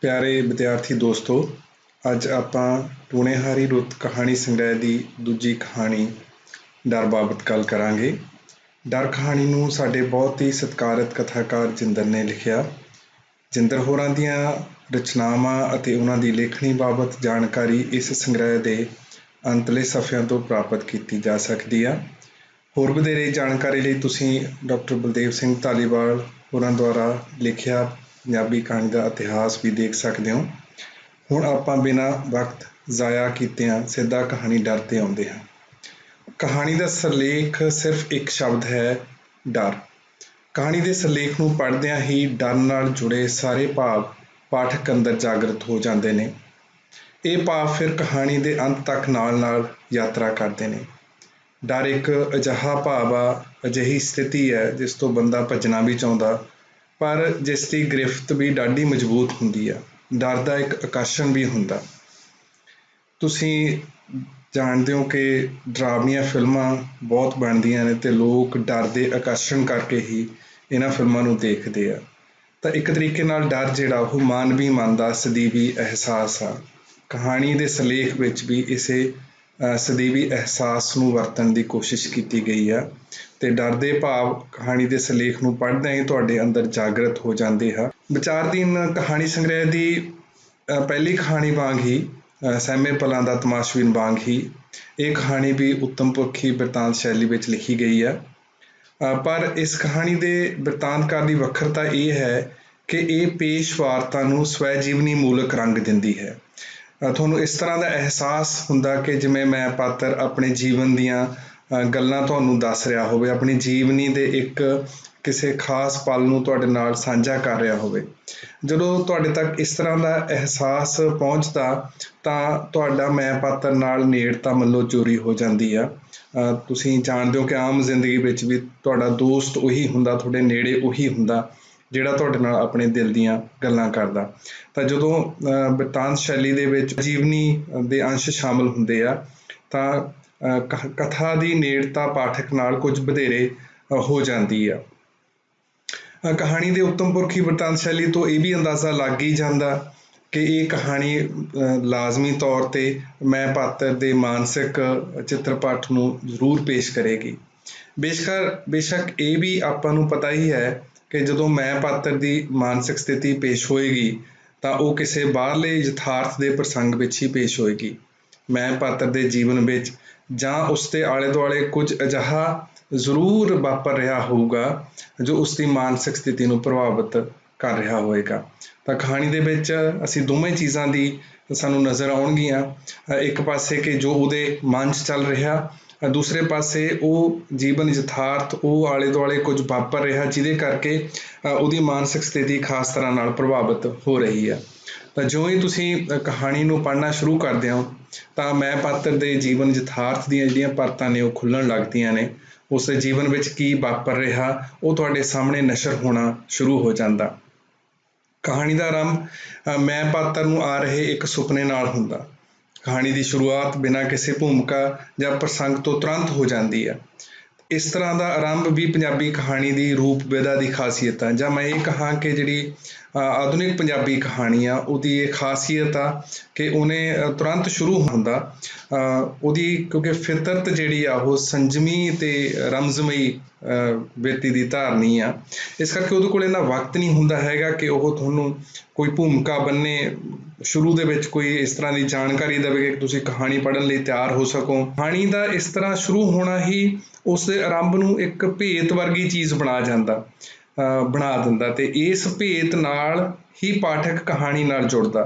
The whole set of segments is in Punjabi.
ਪਿਆਰੇ ਵਿਦਿਆਰਥੀ ਦੋਸਤੋ, ਅੱਜ ਆਪਾਂ ਟੂਣੇਹਾਰੀ ਰੁੱਤ ਕਹਾਣੀ ਸੰਗ੍ਰਹਿ ਦੀ ਦੂਜੀ ਕਹਾਣੀ ਡਰ ਬਾਬਤ ਗੱਲ ਕਰਾਂਗੇ। ਡਰ ਕਹਾਣੀ ਨੂੰ ਸਾਡੇ ਬਹੁਤ ਹੀ ਸਤਿਕਾਰਤ ਕਥਾਕਾਰ ਜਿੰਦਰ ਨੇ ਲਿਖਿਆ। ਜਿੰਦਰ ਹੋਰਾਂ ਦੀਆਂ ਰਚਨਾਵਾਂ ਅਤੇ ਉਹਨਾਂ ਦੀ ਲੇਖਣੀ ਬਾਬਤ ਜਾਣਕਾਰੀ ਇਸ ਸੰਗ੍ਰਹਿ ਦੇ ਅੰਤਲੇ ਸਫ਼ਿਆਂ ਤੋਂ ਪ੍ਰਾਪਤ ਕੀਤੀ ਜਾ ਸਕਦੀ ਆ। ਹੋਰ ਵਧੇਰੇ ਜਾਣਕਾਰੀ ਲਈ ਤੁਸੀਂ ਡਾਕਟਰ ਬਲਦੇਵ ਸਿੰਘ ਧਾਲੀਵਾਲ ਹੋਰਾਂ ਦੁਆਰਾ ਲਿਖਿਆ ਪੰਜਾਬੀ ਕਹਾਣੀ ਦਾ ਇਤਿਹਾਸ ਵੀ ਦੇਖ ਸਕਦੇ ਹੋ। ਹੁਣ ਆਪਾਂ ਬਿਨਾਂ ਵਕਤ ਜ਼ਾਇਆ ਕੀਤਿਆਂ ਸਿੱਧਾ ਕਹਾਣੀ ਡਰ 'ਤੇ ਆਉਂਦੇ ਹਾਂ। ਕਹਾਣੀ ਦਾ ਸਿਰਲੇਖ ਸਿਰਫ ਇੱਕ ਸ਼ਬਦ ਹੈ, ਡਰ। ਕਹਾਣੀ ਦੇ ਸਿਰਲੇਖ ਨੂੰ ਪੜ੍ਹਦਿਆਂ ਹੀ ਡਰ ਨਾਲ ਜੁੜੇ ਸਾਰੇ ਭਾਵ ਪਾਠਕ ਅੰਦਰ ਜਾਗਰਤ ਹੋ ਜਾਂਦੇ ਨੇ। ਇਹ ਭਾਵ ਫਿਰ ਕਹਾਣੀ ਦੇ ਅੰਤ ਤੱਕ ਨਾਲ ਯਾਤਰਾ ਕਰਦੇ ਨੇ। ਡਰ ਇੱਕ ਅਜਿਹਾ ਭਾਵ ਆ, ਅਜਿਹੀ ਸਥਿਤੀ ਹੈ ਜਿਸ ਤੋਂ ਬੰਦਾ ਭੱਜਣਾ ਵੀ ਚਾਹੁੰਦਾ, ਪਰ ਜਿਸ ਦੀ ਗ੍ਰਿਫਤ ਵੀ ਡਾਢੀ ਮਜ਼ਬੂਤ ਹੁੰਦੀ ਆ। ਡਰ ਦਾ ਇੱਕ ਆਕਰਸ਼ਣ ਵੀ ਹੁੰਦਾ। ਤੁਸੀਂ ਜਾਣਦੇ ਹੋ ਕਿ ਡਰਾਵਣੀਆਂ ਫਿਲਮਾਂ ਬਹੁਤ ਬਣਦੀਆਂ ਨੇ ਅਤੇ ਲੋਕ ਡਰ ਦੇ ਆਕਰਸ਼ਣ ਕਰਕੇ ਹੀ ਇਹਨਾਂ ਫਿਲਮਾਂ ਨੂੰ ਦੇਖਦੇ ਆ। ਤਾਂ ਇੱਕ ਤਰੀਕੇ ਨਾਲ ਡਰ ਜਿਹੜਾ ਉਹ ਮਾਨਵੀ ਮਨ ਦਾ ਸਦੀਵੀ ਅਹਿਸਾਸ ਆ। ਕਹਾਣੀ ਦੇ ਸਿਰਲੇਖ ਵਿੱਚ ਵੀ ਇਸੇ ਸਦੀਵੀ ਅਹਿਸਾਸ ਨੂੰ ਵਰਤਣ ਦੀ ਕੋਸ਼ਿਸ਼ ਕੀਤੀ ਗਈ ਆ ਅਤੇ ਡਰ ਦੇ ਭਾਵ ਕਹਾਣੀ ਦੇ ਸਿਰਲੇਖ ਨੂੰ ਪੜ੍ਹਦਿਆਂ ਹੀ ਤੁਹਾਡੇ ਅੰਦਰ ਜਾਗਰਤ ਹੋ ਜਾਂਦੇ ਆ। ਵਿਚਾਰਧੀਨ ਕਹਾਣੀ ਸੰਗ੍ਰਹਿ ਦੀ ਪਹਿਲੀ ਕਹਾਣੀ ਵਾਂਗ ਹੀ, ਸਹਿਮੇ ਪਲਾਂ ਦਾ ਤਮਾਸ਼ਬੀਨ ਵਾਂਗ ਹੀ, ਇਹ ਕਹਾਣੀ ਵੀ ਉੱਤਮ ਪੁਰਖੀ ਬਿਰਤਾਂਤ ਸ਼ੈਲੀ ਵਿੱਚ ਲਿਖੀ ਗਈ ਆ। ਪਰ ਇਸ ਕਹਾਣੀ ਦੇ ਬਿਰਤਾਂਤਕਾਰ ਦੀ ਵੱਖਰਤਾ ਇਹ ਹੈ ਕਿ ਇਹ ਪੇਸ਼ਵਾਰਤਾ ਨੂੰ ਸਵੈ ਜੀਵਨੀ ਮੂਲਕ ਰੰਗ ਦਿੰਦੀ ਹੈ। ਤੁਹਾਨੂੰ ਇਸ ਤਰ੍ਹਾਂ ਦਾ ਅਹਿਸਾਸ ਹੁੰਦਾ ਕਿ ਜਿਵੇਂ ਮੈਂ ਪਾਤਰ ਆਪਣੇ ਜੀਵਨ ਦੀਆਂ ਗੱਲਾਂ ਤੁਹਾਨੂੰ ਦੱਸ ਰਿਹਾ ਹੋਵੇ, ਆਪਣੀ ਜੀਵਨੀ ਦੇ ਇੱਕ ਕਿਸੇ ਖਾਸ ਪਲ ਨੂੰ ਤੁਹਾਡੇ ਨਾਲ ਸਾਂਝਾ ਕਰ ਰਿਹਾ ਹੋਵੇ। ਜਦੋਂ ਤੁਹਾਡੇ ਤੱਕ ਇਸ ਤਰ੍ਹਾਂ ਦਾ ਅਹਿਸਾਸ ਪਹੁੰਚਦਾ ਤਾਂ ਤੁਹਾਡਾ ਮੈਂ ਪਾਤਰ ਨਾਲ ਨੇੜਤਾ ਮੱਲੋ ਚੋਰੀ ਹੋ ਜਾਂਦੀ ਆ। ਤੁਸੀਂ ਜਾਣਦੇ ਹੋ ਕਿ ਆਮ ਜ਼ਿੰਦਗੀ ਵਿੱਚ ਵੀ ਤੁਹਾਡਾ ਦੋਸਤ ਉਹੀ ਹੁੰਦਾ, ਤੁਹਾਡੇ ਨੇੜੇ ਉਹੀ ਹੁੰਦਾ ਜਿਹੜਾ ਤੁਹਾਡੇ ਨਾਲ ਆਪਣੇ ਦਿਲ ਦੀਆਂ ਗੱਲਾਂ ਕਰਦਾ। ਤਾਂ ਜਦੋਂ ਬਿਰਤਾਂਤ ਸ਼ੈਲੀ ਦੇ ਵਿੱਚ ਜੀਵਨੀ ਦੇ ਅੰਸ਼ ਸ਼ਾਮਲ ਹੁੰਦੇ ਆ ਤਾਂ ਕਥਾ ਦੀ ਨੇੜਤਾ ਪਾਠਕ ਨਾਲ ਕੁਝ ਵਧੇਰੇ ਹੋ ਜਾਂਦੀ ਆ। ਕਹਾਣੀ ਦੇ ਉੱਤਮ ਪੁਰਖੀ ਬਿਰਤਾਂਤ ਸ਼ੈਲੀ ਤੋਂ ਇਹ ਵੀ ਅੰਦਾਜ਼ਾ ਲੱਗ ਹੀ ਜਾਂਦਾ ਕਿ ਇਹ ਕਹਾਣੀ ਲਾਜ਼ਮੀ ਤੌਰ 'ਤੇ ਮੈਂ ਪਾਤਰ ਦੇ ਮਾਨਸਿਕ ਚਿੱਤਰਪਟ ਨੂੰ ਜ਼ਰੂਰ ਪੇਸ਼ ਕਰੇਗੀ। ਬੇਸ਼ੱਕ ਇਹ ਵੀ ਆਪਾਂ ਨੂੰ ਪਤਾ ਹੀ ਹੈ ਕਿ ਜਦੋਂ ਮੈਂ ਪਾਤਰ ਦੀ ਮਾਨਸਿਕ ਸਥਿਤੀ ਪੇਸ਼ ਹੋਏਗੀ ਤਾਂ ਉਹ ਕਿਸੇ ਬਾਹਰਲੇ ਯਥਾਰਥ ਦੇ ਪ੍ਰਸੰਗ ਵਿੱਚ ਹੀ ਪੇਸ਼ ਹੋਏਗੀ। ਮੈਂ ਪਾਤਰ ਦੇ ਜੀਵਨ ਵਿੱਚ ਜਾਂ ਉਸਦੇ ਆਲੇ ਦੁਆਲੇ ਕੁਝ ਅਜਿਹਾ ਜ਼ਰੂਰ ਵਾਪਰ ਰਿਹਾ ਹੋਊਗਾ ਜੋ ਉਸਦੀ ਮਾਨਸਿਕ ਸਥਿਤੀ ਨੂੰ ਪ੍ਰਭਾਵਿਤ ਕਰ ਰਿਹਾ ਹੋਏਗਾ। ਤਾਂ ਕਹਾਣੀ ਦੇ ਵਿੱਚ ਅਸੀਂ ਦੋਵੇਂ ਚੀਜ਼ਾਂ ਦੀ ਸਾਨੂੰ ਨਜ਼ਰ ਆਉਣਗੀਆਂ। ਇੱਕ ਪਾਸੇ ਕਿ ਜੋ ਉਹਦੇ ਮਨ 'ਚ ਚੱਲ ਰਿਹਾ, ਦੂਸਰੇ ਪਾਸੇ ਉਹ ਜੀਵਨ ਯਥਾਰਥ, ਉਹ ਆਲੇ ਦੁਆਲੇ ਕੁਝ ਵਾਪਰ ਰਿਹਾ ਜਿਹਦੇ ਕਰਕੇ ਉਹਦੀ ਮਾਨਸਿਕ ਸਥਿਤੀ ਖਾਸ ਤਰ੍ਹਾਂ ਨਾਲ ਪ੍ਰਭਾਵਿਤ ਹੋ ਰਹੀ ਆ। ਤਾਂ ਜਿਉਂ ਹੀ ਤੁਸੀਂ ਕਹਾਣੀ ਨੂੰ ਪੜ੍ਹਨਾ ਸ਼ੁਰੂ ਕਰਦੇ ਹੋ ਤਾਂ ਮੈਂ ਪਾਤਰ ਦੇ ਜੀਵਨ ਯਥਾਰਥ ਦੀਆਂ ਜਿਹੜੀਆਂ ਪਰਤਾਂ ਨੇ ਉਹ ਖੁੱਲ੍ਹਣ ਲੱਗਦੀਆਂ ਨੇ। ਉਸਦੇ ਜੀਵਨ ਵਿੱਚ ਕੀ ਵਾਪਰ ਰਿਹਾ ਉਹ ਤੁਹਾਡੇ ਸਾਹਮਣੇ ਨਸ਼ਰ ਹੋਣਾ ਸ਼ੁਰੂ ਹੋ ਜਾਂਦਾ। ਕਹਾਣੀ ਦਾ ਆਰੰਭ ਮੈਂ ਪਾਤਰ ਨੂੰ ਆ ਰਹੇ ਇੱਕ ਸੁਪਨੇ ਨਾਲ ਹੁੰਦਾ। ਕਹਾਣੀ ਦੀ ਸ਼ੁਰੂਆਤ ਬਿਨਾਂ ਕਿਸੇ ਭੂਮਿਕਾ ਜਾਂ ਪ੍ਰਸੰਗ ਤੋਂ ਤੁਰੰਤ ਹੋ ਜਾਂਦੀ ਹੈ। ਇਸ ਤਰ੍ਹਾਂ ਦਾ ਆਰੰਭ ਵੀ ਪੰਜਾਬੀ ਕਹਾਣੀ ਦੀ ਰੂਪ ਵਿਧਾ ਦੀ ਖਾਸੀਅਤ ਆ, ਜਾਂ ਮੈਂ ਇਹ ਕਹਾਂ ਕਿ ਜਿਹੜੀ ਆਧੁਨਿਕ ਪੰਜਾਬੀ ਕਹਾਣੀ ਆ ਉਹਦੀ ਇਹ ਖਾਸੀਅਤ ਆ ਕਿ ਉਹਨੇ ਤੁਰੰਤ ਸ਼ੁਰੂ ਹੁੰਦਾ। ਉਹਦੀ ਕਿਉਂਕਿ ਫਿਤਰਤ ਜਿਹੜੀ ਆ ਉਹ ਸੰਜਮੀ ਅਤੇ ਰਮਜ਼ਮਈ ਬਿਰਤੀ ਦੀ ਧਾਰਨੀ ਆ, ਇਸ ਕਰਕੇ ਉਹਦੇ ਕੋਲ ਇੰਨਾ ਵਕਤ ਨਹੀਂ ਹੁੰਦਾ ਹੈਗਾ ਕਿ ਉਹ ਤੁਹਾਨੂੰ ਕੋਈ ਭੂਮਿਕਾ ਬੰਨੇ, ਸ਼ੁਰੂ ਦੇ ਵਿੱਚ ਕੋਈ ਇਸ ਤਰ੍ਹਾਂ ਦੀ ਜਾਣਕਾਰੀ ਦੇਵੇ ਕਿ ਤੁਸੀਂ ਕਹਾਣੀ ਪੜ੍ਹਨ ਲਈ ਤਿਆਰ ਹੋ ਸਕੋ। ਕਹਾਣੀ ਦਾ ਇਸ ਤਰ੍ਹਾਂ ਸ਼ੁਰੂ ਹੋਣਾ ਹੀ ਉਸਦੇ ਆਰੰਭ ਨੂੰ ਇੱਕ ਭੇਤ ਵਰਗੀ ਚੀਜ਼ ਬਣਾ ਦਿੰਦਾ ਅਤੇ ਇਸ ਭੇਤ ਨਾਲ ਹੀ ਪਾਠਕ ਕਹਾਣੀ ਨਾਲ ਜੁੜਦਾ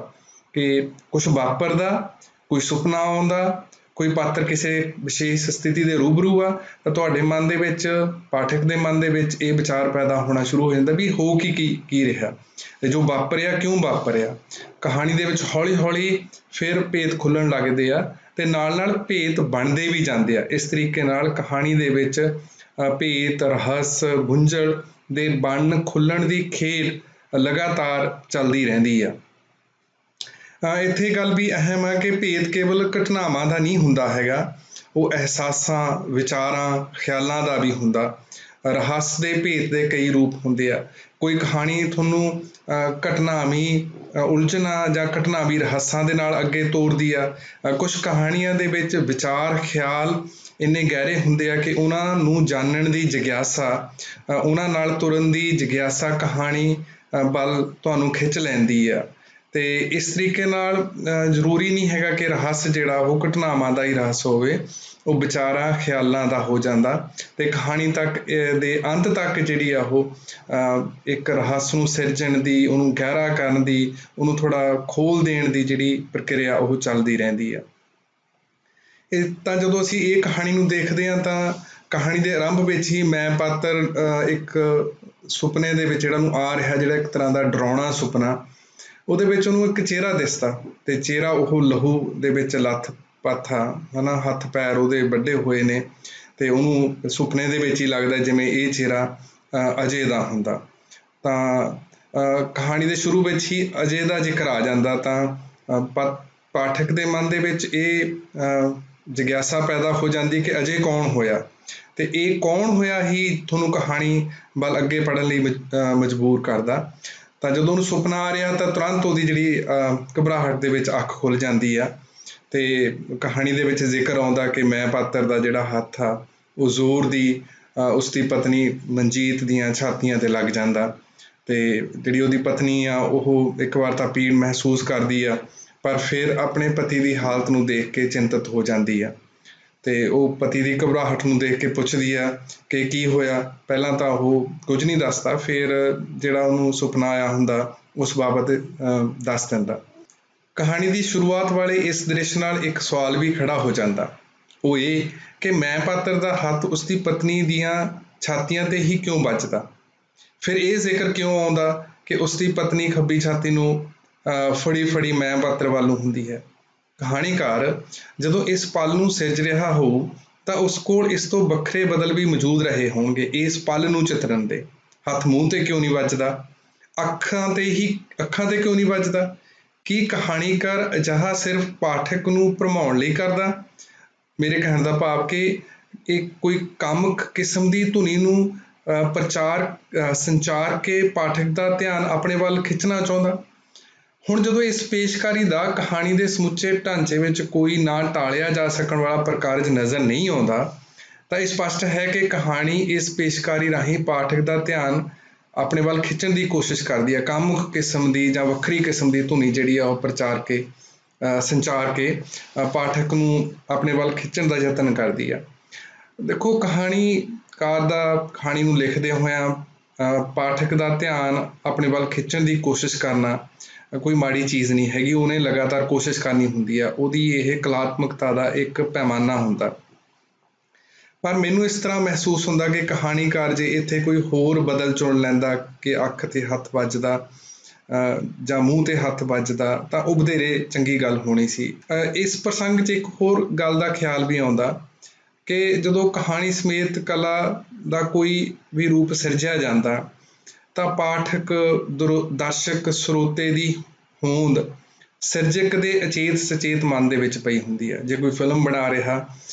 ਕਿ ਕੁਛ ਵਾਪਰਦਾ, ਕੋਈ ਸੁਪਨਾ ਆਉਂਦਾ, ਕੋਈ ਪਾਤਰ ਕਿਸੇ ਵਿਸ਼ੇਸ਼ ਸਥਿਤੀ ਦੇ ਰੂਬਰੂ ਆ ਤਾਂ ਤੁਹਾਡੇ ਮਨ ਦੇ ਵਿੱਚ, ਪਾਠਕ ਦੇ ਮਨ ਦੇ ਵਿੱਚ ਇਹ ਵਿਚਾਰ ਪੈਦਾ ਹੋਣਾ ਸ਼ੁਰੂ ਹੋ ਜਾਂਦਾ ਵੀ ਹੋ ਕੀ ਰਿਹਾ, ਜੋ ਵਾਪਰਿਆ ਕਿਉਂ ਵਾਪਰਿਆ। ਕਹਾਣੀ ਦੇ ਵਿੱਚ ਹੌਲੀ ਹੌਲੀ ਫਿਰ ਭੇਤ ਖੁੱਲ੍ਹਣ ਲੱਗਦੇ ਆ ਅਤੇ ਨਾਲ ਭੇਤ ਬਣਦੇ ਵੀ ਜਾਂਦੇ ਆ। ਇਸ ਤਰੀਕੇ ਨਾਲ ਕਹਾਣੀ ਦੇ ਵਿੱਚ ਭੇਤ, ਰਹੱਸ, ਗੁੰਝਲ ਦੇ ਬਣਨ ਖੁੱਲ੍ਹਣ ਦੀ ਖੇਡ ਲਗਾਤਾਰ ਚੱਲਦੀ ਰਹਿੰਦੀ ਆ। ਇੱਥੇ ਗੱਲ ਵੀ ਅਹਿਮ ਹੈ ਕਿ ਭੇਤ ਕੇਵਲ ਘਟਨਾਵਾਂ ਦਾ ਨਹੀਂ ਹੁੰਦਾ ਹੈਗਾ, ਉਹ ਅਹਿਸਾਸਾਂ, ਵਿਚਾਰਾਂ, ਖਿਆਲਾਂ ਦਾ ਵੀ ਹੁੰਦਾ। ਰਹੱਸ ਦੇ ਭੇਤ ਦੇ ਕਈ ਰੂਪ ਹੁੰਦੇ ਆ। ਕੋਈ ਕਹਾਣੀ ਤੁਹਾਨੂੰ ਘਟਨਾਵੀ ਉਲਝਣਾਂ ਜਾਂ ਘਟਨਾਵੀ ਰਹੱਸਾਂ ਦੇ ਨਾਲ ਅੱਗੇ ਤੋਰਦੀ ਆ। ਕੁਛ ਕਹਾਣੀਆਂ ਦੇ ਵਿੱਚ ਵਿਚਾਰ ਖਿਆਲ ਇੰਨੇ ਗਹਿਰੇ ਹੁੰਦੇ ਆ ਕਿ ਉਹਨਾਂ ਨੂੰ ਜਾਣਨ ਦੀ ਜਗਿਆਸਾ, ਉਹਨਾਂ ਨਾਲ ਤੁਰਨ ਦੀ ਜਗਿਆਸਾ ਕਹਾਣੀ ਵੱਲ ਤੁਹਾਨੂੰ ਖਿੱਚ ਲੈਂਦੀ ਆ। ਅਤੇ ਇਸ ਤਰੀਕੇ ਨਾਲ ਜ਼ਰੂਰੀ ਨਹੀਂ ਹੈਗਾ ਕਿ ਰਹੱਸ ਜਿਹੜਾ ਉਹ ਘਟਨਾਵਾਂ ਦਾ ਹੀ ਰਹੱਸ ਹੋਵੇ, ਉਹ ਵਿਚਾਰਾਂ ਖਿਆਲਾਂ ਦਾ ਹੋ ਜਾਂਦਾ ਅਤੇ ਕਹਾਣੀ ਤੱਕ ਦੇ ਅੰਤ ਤੱਕ ਜਿਹੜੀ ਆ ਉਹ ਇੱਕ ਰਹੱਸ ਨੂੰ ਸਿਰਜਣ ਦੀ, ਉਹਨੂੰ ਗਹਿਰਾ ਕਰਨ ਦੀ, ਉਹਨੂੰ ਥੋੜ੍ਹਾ ਖੋਲ੍ਹ ਦੇਣ ਦੀ ਜਿਹੜੀ ਪ੍ਰਕਿਰਿਆ ਉਹ ਚੱਲਦੀ ਰਹਿੰਦੀ ਆ। ਤਾਂ ਜਦੋਂ ਅਸੀਂ ਇਹ ਕਹਾਣੀ ਨੂੰ ਦੇਖਦੇ ਹਾਂ ਤਾਂ ਕਹਾਣੀ ਦੇ ਆਰੰਭ ਵਿੱਚ ਹੀ ਮੈਂ ਪਾਤਰ ਇੱਕ ਸੁਪਨੇ ਦੇ ਵਿੱਚ ਜਿਹੜਾ ਉਹਨੂੰ ਆ ਰਿਹਾ, ਜਿਹੜਾ ਇੱਕ ਤਰ੍ਹਾਂ ਦਾ ਡਰਾਉਣਾ ਸੁਪਨਾ, ਉਹਦੇ ਵਿੱਚ ਉਹਨੂੰ ਇੱਕ ਚਿਹਰਾ ਦਿਸਦਾ ਅਤੇ ਚਿਹਰਾ ਉਹ ਲਹੂ ਦੇ ਵਿੱਚ ਲੱਥ ਪੱਥ ਆ, ਹੈ ਨਾ, ਹੱਥ ਪੈਰ ਉਹਦੇ ਵੱਢੇ ਹੋਏ ਨੇ ਅਤੇ ਉਹਨੂੰ ਸੁਪਨੇ ਦੇ ਵਿੱਚ ਹੀ ਲੱਗਦਾ ਜਿਵੇਂ ਇਹ ਚਿਹਰਾ ਅਜੇ ਦਾ ਹੁੰਦਾ। ਤਾਂ ਕਹਾਣੀ ਦੇ ਸ਼ੁਰੂ ਵਿੱਚ ਹੀ ਅਜੇ ਦਾ ਜ਼ਿਕਰ ਆ ਜਾਂਦਾ ਤਾਂ ਪਾਠਕ ਦੇ ਮਨ ਦੇ ਵਿੱਚ ਇਹ ਜਗਿਆਸਾ ਪੈਦਾ ਹੋ ਜਾਂਦੀ ਕਿ ਅਜੇ ਕੌਣ ਹੋਇਆ, ਅਤੇ ਇਹ ਕੌਣ ਹੋਇਆ ਹੀ ਤੁਹਾਨੂੰ ਕਹਾਣੀ ਵੱਲ ਅੱਗੇ ਪੜ੍ਹਨ ਲਈ ਮਜਬੂਰ ਕਰਦਾ। ਤਾਂ ਜਦੋਂ ਉਹਨੂੰ ਸੁਪਨਾ ਆ ਰਿਹਾ ਤਾਂ ਤੁਰੰਤ ਉਹਦੀ ਜਿਹੜੀ ਘਬਰਾਹਟ ਦੇ ਵਿੱਚ ਅੱਖ ਖੁੱਲ੍ਹ ਜਾਂਦੀ ਆ ਅਤੇ ਕਹਾਣੀ ਦੇ ਵਿੱਚ ਜ਼ਿਕਰ ਆਉਂਦਾ ਕਿ ਮੈਂ ਪਾਤਰ ਦਾ ਜਿਹੜਾ ਹੱਥ ਆ ਉਹ ਜ਼ੋਰ ਦੀ ਉਸਦੀ ਪਤਨੀ ਮਨਜੀਤ ਦੀਆਂ ਛਾਤੀਆਂ 'ਤੇ ਲੱਗ ਜਾਂਦਾ ਅਤੇ ਜਿਹੜੀ ਉਹਦੀ ਪਤਨੀ ਆ ਉਹ ਇੱਕ ਵਾਰ ਤਾਂ ਪੀੜ ਮਹਿਸੂਸ ਕਰਦੀ ਆ, ਪਰ ਫਿਰ ਆਪਣੇ ਪਤੀ ਦੀ ਹਾਲਤ ਨੂੰ ਦੇਖ ਕੇ ਚਿੰਤਤ ਹੋ ਜਾਂਦੀ ਆ ਅਤੇ ਉਹ ਪਤੀ ਦੀ ਘਬਰਾਹਟ ਨੂੰ ਦੇਖ ਕੇ ਪੁੱਛਦੀ ਆ ਕਿ ਕੀ ਹੋਇਆ। ਪਹਿਲਾਂ ਤਾਂ ਉਹ ਕੁਝ ਨਹੀਂ ਦੱਸਦਾ, ਫਿਰ ਜਿਹੜਾ ਉਹਨੂੰ ਸੁਪਨਾ ਆਇਆ ਹੁੰਦਾ ਉਸ ਬਾਬਤ ਦੱਸ ਦਿੰਦਾ। ਕਹਾਣੀ ਦੀ ਸ਼ੁਰੂਆਤ ਵਾਲੇ ਇਸ ਦ੍ਰਿਸ਼ ਨਾਲ ਇੱਕ ਸਵਾਲ ਵੀ ਖੜ੍ਹਾ ਹੋ ਜਾਂਦਾ, ਉਹ ਇਹ ਕਿ ਮੈਂ ਪਾਤਰ ਦਾ ਹੱਥ ਉਸਦੀ ਪਤਨੀ ਦੀਆਂ ਛਾਤੀਆਂ 'ਤੇ ਹੀ ਕਿਉਂ ਵੱਜਦਾ। ਫਿਰ ਇਹ ਜ਼ਿਕਰ ਕਿਉਂ ਆਉਂਦਾ ਕਿ ਉਸਦੀ ਪਤਨੀ ਖੱਬੀ ਛਾਤੀ ਨੂੰ ਫੜੀ ਮੈਂ ਪਾਤਰ ਵੱਲ ਨੂੰ ਹੁੰਦੀ ਹੈ। ਕਹਾਣੀਕਾਰ ਜਦੋਂ ਇਸ ਪਲ ਨੂੰ ਸਿਰਜ ਰਿਹਾ ਹੋਊ ਤਾਂ ਉਸ ਕੋਲ ਇਸ ਤੋਂ ਵੱਖਰੇ ਬਦਲ ਵੀ ਮੌਜੂਦ ਰਹੇ ਹੋਣਗੇ ਇਸ ਪਲ ਨੂੰ ਚਿਤਰਨ ਦੇ। ਹੱਥ ਮੂੰਹ 'ਤੇ ਕਿਉਂ ਨਹੀਂ ਵੱਜਦਾ, ਅੱਖਾਂ 'ਤੇ ਕਿਉਂ ਨਹੀਂ ਵੱਜਦਾ। ਕੀ ਕਹਾਣੀਕਾਰ ਅਜਿਹਾ ਸਿਰਫ ਪਾਠਕ ਨੂੰ ਭਰਮਾਉਣ ਲਈ ਕਰਦਾ। ਮੇਰੇ ਕਹਿਣ ਦਾ ਭਾਵ ਕਿ ਇਹ ਕੋਈ ਕਾਮਕ ਕਿਸਮ ਦੀ ਧੁਨੀ ਨੂੰ ਸੰਚਾਰ ਕੇ ਪਾਠਕ ਦਾ ਧਿਆਨ ਆਪਣੇ ਵੱਲ ਖਿੱਚਣਾ ਚਾਹੁੰਦਾ। ਹੁਣ ਜਦੋਂ ਇਸ ਪੇਸ਼ਕਾਰੀ ਦਾ ਕਹਾਣੀ ਦੇ ਸਮੁੱਚੇ ਢਾਂਚੇ ਵਿੱਚ ਕੋਈ ਨਾ ਟਾਲਿਆ ਜਾ ਸਕਣ ਵਾਲਾ ਪ੍ਰਕਾਰਜ ਨਜ਼ਰ ਨਹੀਂ ਆਉਂਦਾ ਤਾਂ ਇਹ ਸਪਸ਼ਟ ਹੈ ਕਿ ਕਹਾਣੀ ਇਸ ਪੇਸ਼ਕਾਰੀ ਰਾਹੀਂ ਪਾਠਕ ਦਾ ਧਿਆਨ ਆਪਣੇ ਵੱਲ ਖਿੱਚਣ ਦੀ ਕੋਸ਼ਿਸ਼ ਕਰਦੀ ਹੈ। ਕਾਮੁਕ ਕਿਸਮ ਦੀ ਜਾਂ ਵੱਖਰੀ ਕਿਸਮ ਦੀ ਧੁਨੀ ਜਿਹੜੀ ਆ ਉਹ ਸੰਚਾਰ ਕੇ ਪਾਠਕ ਨੂੰ ਆਪਣੇ ਵੱਲ ਖਿੱਚਣ ਦਾ ਯਤਨ ਕਰਦੀ ਆ। ਦੇਖੋ, ਕਹਾਣੀਕਾਰ ਦਾ ਕਹਾਣੀ ਨੂੰ ਲਿਖਦੇ ਹੋਇਆਂ ਪਾਠਕ ਦਾ ਧਿਆਨ ਆਪਣੇ ਵੱਲ ਖਿੱਚਣ ਦੀ ਕੋਸ਼ਿਸ਼ ਕਰਨਾ ਕੋਈ ਮਾੜੀ ਚੀਜ਼ ਨਹੀਂ ਹੈਗੀ, ਉਹਨੇ ਲਗਾਤਾਰ ਕੋਸ਼ਿਸ਼ ਕਰਨੀ ਹੁੰਦੀ ਆ, ਉਹਦੀ ਇਹ ਕਲਾਤਮਕਤਾ ਦਾ ਇੱਕ ਪੈਮਾਨਾ ਹੁੰਦਾ। ਪਰ ਮੈਨੂੰ ਇਸ ਤਰ੍ਹਾਂ ਮਹਿਸੂਸ ਹੁੰਦਾ ਕਿ ਕਹਾਣੀਕਾਰ ਜੇ ਇੱਥੇ ਕੋਈ ਹੋਰ ਬਦਲ ਚੁਣ ਲੈਂਦਾ ਕਿ ਅੱਖ 'ਤੇ ਹੱਥ ਵੱਜਦਾ ਜਾਂ ਮੂੰਹ 'ਤੇ ਹੱਥ ਵੱਜਦਾ ਤਾਂ ਉਹ ਵਧੇਰੇ ਚੰਗੀ ਗੱਲ ਹੋਣੀ ਸੀ। ਇਸ ਪ੍ਰਸੰਗ 'ਚ ਇੱਕ ਹੋਰ ਗੱਲ ਦਾ ਖਿਆਲ ਵੀ ਆਉਂਦਾ ਕਿ ਜਦੋਂ ਕਹਾਣੀ ਸਮੇਤ ਕਲਾ ਦਾ ਕੋਈ ਵੀ ਰੂਪ ਸਿਰਜਿਆ ਜਾਂਦਾ ਤਾਂ ਪਾਠਕ, ਦਰਸ਼ਕ, ਸਰੋਤੇ ਦੀ ਹੋਂਦ ਸਿਰਜਕ ਦੇ ਅਚੇਤ ਸੁਚੇਤ ਮਨ ਦੇ ਵਿੱਚ ਪਈ ਹੁੰਦੀ ਹੈ। ਜੇ ਕੋਈ ਫਿਲਮ ਬਣਾ ਰਿਹਾ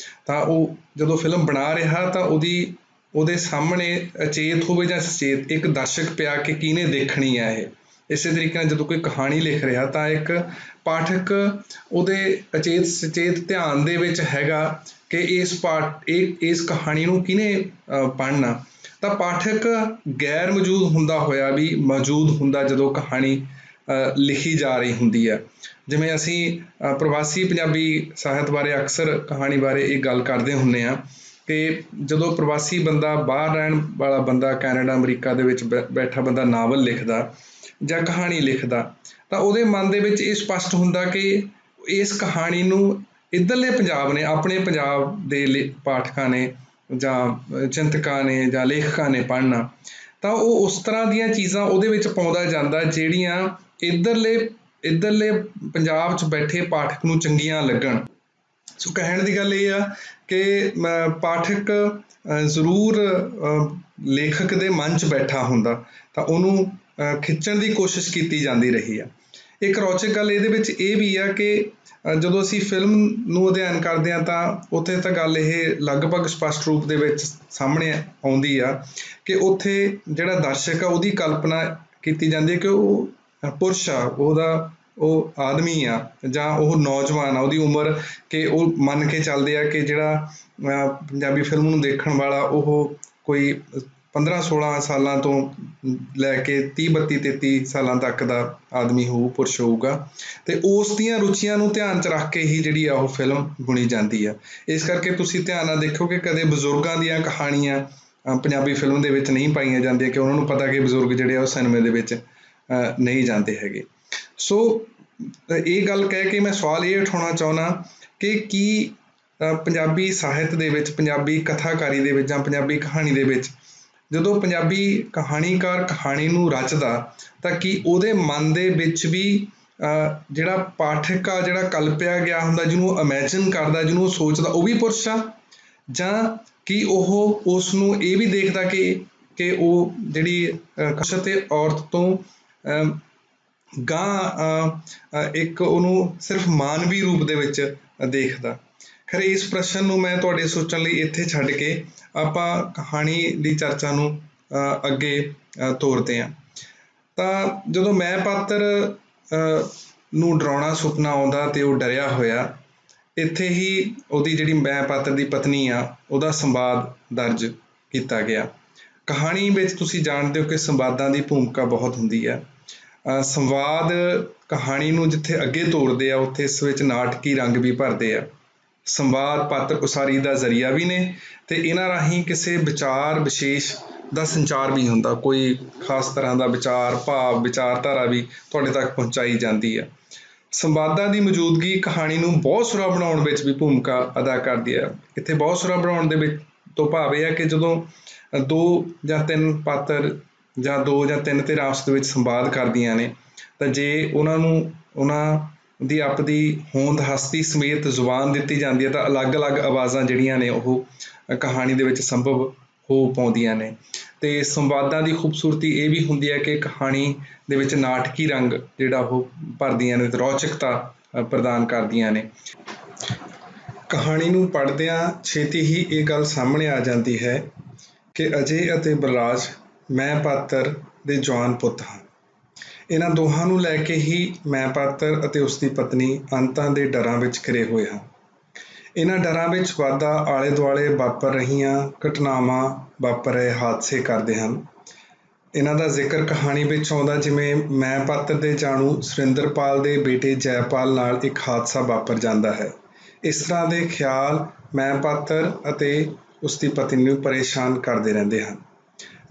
ਤਾਂ ਉਹ ਜਦੋਂ ਫਿਲਮ ਬਣਾ ਰਿਹਾ ਤਾਂ ਉਹਦੇ ਸਾਹਮਣੇ ਅਚੇਤ ਹੋਵੇ ਜਾਂ ਸੁਚੇਤ ਇੱਕ ਦਰਸ਼ਕ ਪਿਆ ਕਿ ਕਿਹਨੇ ਦੇਖਣੀ ਹੈ ਇਹ। ਇਸੇ ਤਰੀਕੇ ਨਾਲ ਜਦੋਂ ਕੋਈ ਕਹਾਣੀ ਲਿਖ ਰਿਹਾ ਤਾਂ ਇੱਕ ਪਾਠਕ ਉਹਦੇ ਅਚੇਤ ਸੁਚੇਤ ਧਿਆਨ ਦੇ ਵਿੱਚ ਹੈਗਾ ਕਿ ਇਸ ਕਹਾਣੀ ਨੂੰ ਕਿਹਨੇ ਪੜ੍ਹਨਾ। ਤਾਂ ਪਾਠਕ ਗੈਰ ਮੌਜੂਦ ਹੁੰਦਾ ਹੋਇਆ ਵੀ ਮੌਜੂਦ ਹੁੰਦਾ ਜਦੋਂ ਕਹਾਣੀ ਲਿਖੀ ਜਾ ਰਹੀ ਹੁੰਦੀ ਹੈ। ਜਿਵੇਂ ਅਸੀਂ ਪ੍ਰਵਾਸੀ ਪੰਜਾਬੀ ਸਾਹਿਤ ਬਾਰੇ ਅਕਸਰ ਕਹਾਣੀ ਬਾਰੇ ਇਹ ਗੱਲ ਕਰਦੇ ਹੁੰਦੇ ਹਾਂ ਕਿ ਜਦੋਂ ਪ੍ਰਵਾਸੀ ਬੰਦਾ, ਬਾਹਰ ਰਹਿਣ ਵਾਲਾ ਬੰਦਾ, ਕੈਨੇਡਾ ਅਮਰੀਕਾ ਦੇ ਵਿੱਚ ਬੈਠਾ ਬੰਦਾ ਨਾਵਲ ਲਿਖਦਾ ਜਾਂ ਕਹਾਣੀ ਲਿਖਦਾ ਤਾਂ ਉਹਦੇ ਮਨ ਦੇ ਵਿੱਚ ਇਹ ਸਪਸ਼ਟ ਹੁੰਦਾ ਕਿ ਇਸ ਕਹਾਣੀ ਨੂੰ ਇੱਧਰਲੇ ਪੰਜਾਬ ਨੇ, ਆਪਣੇ ਪੰਜਾਬ ਦੇ ਪਾਠਕਾਂ ਨੇ ਜਾਂ ਚਿੰਤਕਾਂ ਨੇ ਜਾਂ ਲੇਖਕਾਂ ਨੇ ਪੜ੍ਹਨਾ ਤਾਂ ਉਹ ਉਸ ਤਰ੍ਹਾਂ ਦੀਆਂ ਚੀਜ਼ਾਂ ਉਹਦੇ ਵਿੱਚ ਪਾਉਂਦਾ ਜਾਂਦਾ ਜਿਹੜੀਆਂ ਇੱਧਰਲੇ ਪੰਜਾਬ 'ਚ ਬੈਠੇ ਪਾਠਕ ਨੂੰ ਚੰਗੀਆਂ ਲੱਗਣ। ਸੋ ਕਹਿਣ ਦੀ ਗੱਲ ਇਹ ਆ ਕਿ ਪਾਠਕ ਜ਼ਰੂਰ ਲੇਖਕ ਦੇ ਮਨ 'ਚ ਬੈਠਾ ਹੁੰਦਾ ਤਾਂ ਉਹਨੂੰ ਖਿੱਚਣ ਦੀ ਕੋਸ਼ਿਸ਼ ਕੀਤੀ ਜਾਂਦੀ ਰਹੀ ਆ। ਇੱਕ ਰੌਚਕ ਗੱਲ ਇਹਦੇ ਵਿੱਚ ਇਹ ਵੀ ਆ ਕਿ ਜਦੋਂ ਅਸੀਂ ਫਿਲਮ ਨੂੰ ਅਧਿਐਨ ਕਰਦੇ ਹਾਂ ਤਾਂ ਉੱਥੇ ਤਾਂ ਗੱਲ ਇਹ ਲਗਭਗ ਸਪਸ਼ਟ ਰੂਪ ਦੇ ਵਿੱਚ ਸਾਹਮਣੇ ਆਉਂਦੀ ਆ ਕਿ ਉੱਥੇ ਜਿਹੜਾ ਦਰਸ਼ਕ ਆ ਉਹਦੀ ਕਲਪਨਾ ਕੀਤੀ ਜਾਂਦੀ ਹੈ ਕਿ ਉਹ ਪੁਰਸ਼ ਆ, ਉਹ ਆਦਮੀ ਆ ਜਾਂ ਉਹ ਨੌਜਵਾਨ ਆ, ਉਹਦੀ ਉਮਰ ਕਿ ਉਹ ਮੰਨ ਕੇ ਚੱਲਦੇ ਆ ਕਿ ਜਿਹੜਾ ਪੰਜਾਬੀ ਫਿਲਮ ਨੂੰ ਦੇਖਣ ਵਾਲਾ ਉਹ ਕੋਈ 15-16 ਸਾਲਾਂ ਤੋਂ ਲੈ ਕੇ 30-32-33 ਸਾਲਾਂ ਤੱਕ ਦਾ ਆਦਮੀ ਹੋਊ, ਪੁਰਸ਼ ਹੋਊਗਾ, ਤੇ ਉਸ ਦੀਆਂ ਰੁਚੀਆਂ ਨੂੰ ਧਿਆਨ 'ਚ ਰੱਖ ਕੇ ਹੀ ਜਿਹੜੀ ਆ ਉਹ ਫਿਲਮ ਬੁਣੀ ਜਾਂਦੀ ਆ। ਇਸ ਕਰਕੇ ਤੁਸੀਂ ਧਿਆਨ ਨਾਲ ਦੇਖੋ ਕਿ ਕਦੇ ਬਜ਼ੁਰਗਾਂ ਦੀਆਂ ਕਹਾਣੀਆਂ ਪੰਜਾਬੀ ਫਿਲਮ ਦੇ ਵਿੱਚ ਨਹੀਂ ਪਾਈਆਂ ਜਾਂਦੀਆਂ ਕਿ ਉਹਨਾਂ ਨੂੰ ਪਤਾ ਕਿ ਬਜ਼ੁਰਗ ਜਿਹੜੇ ਆ ਉਹ ਸਿਨੇਮੇ ਦੇ ਵਿੱਚ ਨਹੀਂ ਜਾਂਦੇ ਹੈਗੇ। ਸੋ ਇਹ ਗੱਲ ਕਹਿ ਕੇ ਮੈਂ ਸਵਾਲ ਇਹ ਉਠਾਉਣਾ ਚਾਹੁੰਦਾ ਕਿ ਕੀ ਪੰਜਾਬੀ ਸਾਹਿਤ ਦੇ ਵਿੱਚ, ਪੰਜਾਬੀ ਕਥਾਕਾਰੀ ਦੇ ਵਿੱਚ ਜਾਂ ਪੰਜਾਬੀ ਕਹਾਣੀ ਦੇ ਵਿੱਚ ਜਦੋਂ ਪੰਜਾਬੀ ਕਹਾਣੀਕਾਰ ਕਹਾਣੀ ਨੂੰ ਰਚਦਾ ਤਾਂ ਕੀ ਉਹਦੇ ਮਨ ਦੇ ਵਿੱਚ ਵੀ ਜਿਹੜਾ ਪਾਠਕ ਆ, ਜਿਹੜਾ ਕਲਪਿਆ ਗਿਆ ਹੁੰਦਾ, ਜਿਹਨੂੰ ਇਮੈਜਿਨ ਕਰਦਾ, ਜਿਹਨੂੰ ਉਹ ਸੋਚਦਾ, ਉਹ ਵੀ ਪੁਰਸ਼ ਆ, ਜਾਂ ਕੀ ਉਹ ਉਸ ਨੂੰ ਇਹ ਵੀ ਦੇਖਦਾ ਕਿ ਉਹ ਜਿਹੜੀ ਕੁਛ ਤੇ ਔਰਤ ਤੋਂ ਗਾਂਹ ਇੱਕ ਉਹਨੂੰ ਸਿਰਫ ਮਾਨਵੀ ਰੂਪ ਦੇ ਵਿੱਚ ਦੇਖਦਾ। ਖੈਰ ਇਸ ਪ੍ਰਸ਼ਨ ਨੂੰ ਮੈਂ ਤੁਹਾਡੇ ਸੋਚਣ ਲਈ ਇੱਥੇ ਛੱਡ ਕੇ ਆਪਾਂ ਕਹਾਣੀ ਦੀ ਚਰਚਾ ਨੂੰ ਅੱਗੇ ਤੋਰਦੇ ਹਾਂ। ਤਾਂ ਜਦੋਂ ਮੈਂ ਪਾਤਰ ਨੂੰ ਡਰਾਉਣਾ ਸੁਪਨਾ ਆਉਂਦਾ ਤੇ ਉਹ ਡਰਿਆ ਹੋਇਆ, ਇੱਥੇ ਹੀ ਉਹਦੀ ਜਿਹੜੀ ਮੈਂ ਪਾਤਰ ਦੀ ਪਤਨੀ ਆ ਉਹਦਾ ਸੰਵਾਦ ਦਰਜ ਕੀਤਾ ਗਿਆ। ਕਹਾਣੀ ਵਿੱਚ ਤੁਸੀਂ ਜਾਣਦੇ ਹੋ ਕਿ ਸੰਵਾਦਾਂ ਦੀ ਭੂਮਿਕਾ ਬਹੁਤ ਹੁੰਦੀ ਆ। ਸੰਵਾਦ ਕਹਾਣੀ ਨੂੰ ਜਿੱਥੇ ਅੱਗੇ ਤੋਰਦੇ ਆ ਉੱਥੇ ਇਸ ਵਿੱਚ ਨਾਟਕੀ ਰੰਗ ਵੀ ਭਰਦੇ ਆ। ਸੰਵਾਦ ਪਾਤਰ ਉਸਾਰੀ ਦਾ ਜ਼ਰੀਆ ਵੀ ਨੇ ਤੇ ਇਹਨਾਂ ਰਾਹੀਂ ਕਿਸੇ ਵਿਚਾਰ ਵਿਸ਼ੇਸ਼ ਦਾ ਸੰਚਾਰ ਵੀ ਹੁੰਦਾ, ਕੋਈ ਖਾਸ ਤਰ੍ਹਾਂ ਦਾ ਵਿਚਾਰ, ਭਾਵ, ਵਿਚਾਰਧਾਰਾ ਵੀ ਤੁਹਾਡੇ ਤੱਕ ਪਹੁੰਚਾਈ ਜਾਂਦੀ ਹੈ। ਸੰਵਾਦਾਂ ਦੀ ਮੌਜੂਦਗੀ ਕਹਾਣੀ ਨੂੰ ਬਹੁਤ ਸੁਰਾ ਬਣਾਉਣ ਵਿੱਚ ਵੀ ਭੂਮਿਕਾ ਅਦਾ ਕਰਦੀ ਹੈ। ਇੱਥੇ ਬਹੁਤ ਸੁਰਾ ਬਣਾਉਣ ਦੇ ਵਿੱਚ ਤੋਂ ਭਾਵ ਇਹ ਹੈ ਕਿ ਜਦੋਂ 2 ਜਾਂ 3 ਪਾਤਰ ਜਾਂ 2 ਜਾਂ 3 ਧਿਰਾਂ ਆਪਸ ਦੇ ਵਿੱਚ ਸੰਵਾਦ ਕਰਦੀਆਂ ਨੇ ਤਾਂ ਜੇ ਉਹਨਾਂ ਦੀ ਆਪਦੀ ਹੋਂਦ ਹਸਤੀ ਸਮੇਤ ਜ਼ੁਬਾਨ ਦਿੱਤੀ ਜਾਂਦੀ ਹੈ ਤਾਂ ਅਲੱਗ-ਅਲੱਗ ਆਵਾਜ਼ਾਂ ਜਿਹੜੀਆਂ ਨੇ ਉਹ ਕਹਾਣੀ ਦੇ ਵਿੱਚ ਸੰਭਵ ਹੋ ਪਾਉਂਦੀਆਂ ਨੇ। ਤੇ ਸੰਵਾਦਾਂ ਦੀ ਖੂਬਸੂਰਤੀ ਇਹ ਵੀ ਹੁੰਦੀ ਹੈ ਕਿ ਕਹਾਣੀ ਦੇ ਵਿੱਚ ਨਾਟਕੀ ਰੰਗ ਜਿਹੜਾ ਉਹ ਭਰਦੀਆਂ ਨੇ ਤੇ ਰੌਚਕਤਾ ਪ੍ਰਦਾਨ ਕਰਦੀਆਂ ਨੇ। ਕਹਾਣੀ ਨੂੰ ਪੜ੍ਹਦਿਆਂ ਛੇਤੀ ਹੀ ਇਹ ਗੱਲ ਸਾਹਮਣੇ ਆ ਜਾਂਦੀ ਹੈ ਕਿ ਅਜੇ ਅਤੇ ਬਲਰਾਜ ਮੈਂ ਪਾਤਰ ਦੇ ਜਵਾਨ ਪੁੱਤ ਹਨ। ਇਹਨਾਂ ਦੋਹਾਂ ਨੂੰ ਲੈ ਕੇ ਹੀ ਮੈਂ ਪਾਤਰ ਅਤੇ ਉਸਦੀ ਪਤਨੀ ਅੰਤਾਂ ਦੇ ਡਰਾਂ ਵਿੱਚ ਘਿਰੇ ਹੋਏ ਹਨ। ਇਹਨਾਂ ਡਰਾਂ ਵਿੱਚ ਵਾਧਾ ਆਲੇ ਦੁਆਲੇ ਵਾਪਰ ਰਹੀਆਂ ਘਟਨਾਵਾਂ, ਵਾਪਰ ਰਹੇ ਹਾਦਸੇ ਕਰਦੇ ਹਨ। ਇਹਨਾਂ ਦਾ ਜ਼ਿਕਰ ਕਹਾਣੀ ਵਿੱਚ ਆਉਂਦਾ ਜਿਵੇਂ ਮੈਂ ਪਾਤਰ ਦੇ ਜਾਣੂ ਸੁਰਿੰਦਰਪਾਲ ਦੇ ਬੇਟੇ ਜੈਪਾਲ ਨਾਲ ਇੱਕ ਹਾਦਸਾ ਵਾਪਰ ਜਾਂਦਾ ਹੈ। ਇਸ ਤਰ੍ਹਾਂ ਦੇ ਖਿਆਲ ਮੈਂ ਪਾਤਰ ਅਤੇ ਉਸਦੀ ਪਤਨੀ ਨੂੰ ਪਰੇਸ਼ਾਨ ਕਰਦੇ ਰਹਿੰਦੇ ਹਨ।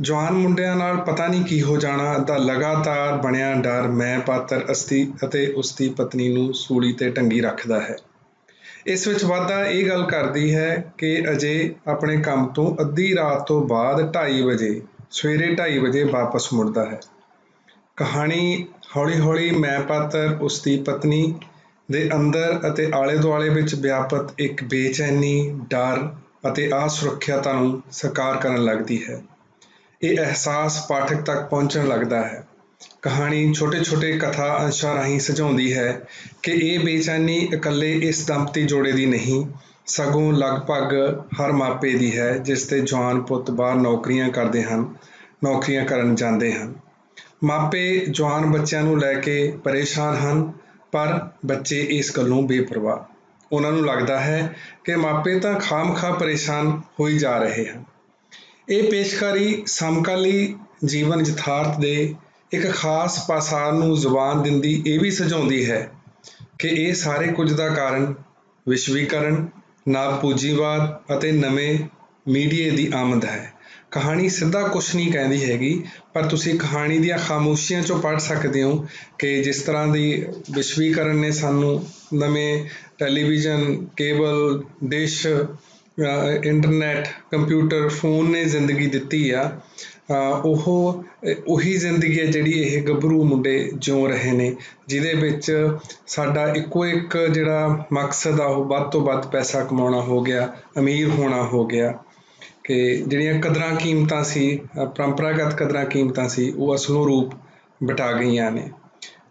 ਜਵਾਨ ਮੁੰਡਿਆਂ ਨਾਲ ਪਤਾ ਨਹੀਂ ਕੀ ਹੋ ਜਾਣਾ ਦਾ ਲਗਾਤਾਰ ਬਣਿਆ ਡਰ ਮੈਂ ਪਾਤਰ ਅਤੇ ਉਸਦੀ ਪਤਨੀ ਨੂੰ ਸੂਲੀ ਤੇ ਟੰਗੀ ਰੱਖਦਾ ਹੈ। ਇਸ ਵਿੱਚ ਵਾਧਾ ਇਹ ਗੱਲ ਕਰਦੀ ਹੈ ਕਿ ਅਜੇ ਆਪਣੇ ਕੰਮ ਤੋਂ ਅੱਧੀ ਰਾਤ ਤੋਂ ਬਾਅਦ ਸਵੇਰੇ 2:30 ਵਜੇ ਵਾਪਸ ਮੁੜਦਾ ਹੈ। ਕਹਾਣੀ ਹੌਲੀ-ਹੌਲੀ ਮੈਂ ਪਾਤਰ, ਉਸਦੀ ਪਤਨੀ ਦੇ ਅੰਦਰ ਅਤੇ ਆਲੇ ਦੁਆਲੇ ਵਿੱਚ ਵਿਆਪਤ ਇੱਕ ਬੇਚੈਨੀ, ਡਰ ਅਤੇ ਅਸੁਰੱਖਿਅਤਾ ਨੂੰ ਸਾਕਾਰ ਕਰਨ ਲੱਗਦੀ ਹੈ। ਇਹ ਅਹਿਸਾਸ ਪਾਠਕ ਤੱਕ ਪਹੁੰਚਣ ਲੱਗਦਾ ਹੈ। ਕਹਾਣੀ ਛੋਟੇ-ਛੋਟੇ ਕਥਾ ਅੰਸ਼ਾਂ ਰਾਹੀਂ ਸੁਝਾਉਂਦੀ ਹੈ ਕਿ ਇਹ ਬੇਚੈਨੀ ਇਕੱਲੇ ਇਸ ਦੰਪਤੀ ਜੋੜੇ ਦੀ ਨਹੀਂ, ਸਗੋਂ ਲਗਭਗ ਹਰ ਮਾਪੇ ਦੀ ਹੈ ਜਿਸ ਦੇ ਜਵਾਨ ਪੁੱਤ ਬਾਹਰ ਨੌਕਰੀਆਂ ਕਰਨ ਜਾਂਦੇ ਹਨ। ਮਾਪੇ ਜਵਾਨ ਬੱਚਿਆਂ ਨੂੰ ਲੈ ਕੇ ਪਰੇਸ਼ਾਨ ਹਨ, ਪਰ ਬੱਚੇ ਇਸ ਗੱਲੋਂ ਬੇਪਰਵਾਹ। ਉਹਨਾਂ ਨੂੰ ਲੱਗਦਾ ਹੈ ਕਿ ਮਾਪੇ ਤਾਂ ਖਾਮਖਾਹ ਪਰੇਸ਼ਾਨ ਹੋਈ ਜਾ ਰਹੇ ਹਨ। ਇਹ ਪੇਸ਼ਕਾਰੀ ਸਮਕਾਲੀ ਜੀਵਨ ਯਥਾਰਥ ਦੇ ਇੱਕ ਖਾਸ ਪਾਸਾਰ ਨੂੰ ਜ਼ੁਬਾਨ ਦਿੰਦੀ ਇਹ ਵੀ ਸੁਝਾਉਂਦੀ ਹੈ ਕਿ ਇਹ ਸਾਰੇ ਕੁਝ ਦਾ ਕਾਰਨ ਵਿਸ਼ਵੀਕਰਨ, ਨਵ-ਪੂੰਜੀਵਾਦ ਅਤੇ ਨਵੇਂ ਮੀਡੀਏ ਦੀ ਆਮਦ ਹੈ। ਕਹਾਣੀ ਸਿੱਧਾ ਕੁਛ ਨਹੀਂ ਕਹਿੰਦੀ ਹੈਗੀ, ਪਰ ਤੁਸੀਂ ਕਹਾਣੀ ਦੀਆਂ ਖਾਮੋਸ਼ੀਆਂ 'ਚੋਂ ਪੜ੍ਹ ਸਕਦੇ ਹੋ ਕਿ ਜਿਸ ਤਰ੍ਹਾਂ ਦੀ ਵਿਸ਼ਵੀਕਰਨ ਨੇ ਸਾਨੂੰ ਨਵੇਂ television, cable, dish, internet, computer, phone ਨੇ ਜ਼ਿੰਦਗੀ ਦਿੱਤੀ ਆ, ਉਹੀ ਜ਼ਿੰਦਗੀ ਹੈ ਜਿਹੜੀ ਇਹ ਗੱਭਰੂ ਮੁੰਡੇ ਜਿਉਂ ਰਹੇ ਨੇ, ਜਿਹਦੇ ਵਿੱਚ ਸਾਡਾ ਇੱਕੋ ਇੱਕ ਜਿਹੜਾ ਮਕਸਦ ਆ ਉਹ ਵੱਧ ਤੋਂ ਵੱਧ ਪੈਸਾ ਕਮਾਉਣਾ ਹੋ ਗਿਆ, ਅਮੀਰ ਹੋਣਾ ਹੋ ਗਿਆ, ਕਿ ਜਿਹੜੀਆਂ ਕਦਰਾਂ ਕੀਮਤਾਂ ਸੀ, ਪਰੰਪਰਾਗਤ ਕਦਰਾਂ ਕੀਮਤਾਂ ਸੀ, ਉਹ ਅਸਲੋਂ ਰੂਪ ਵਟਾ ਗਈਆਂ ਨੇ।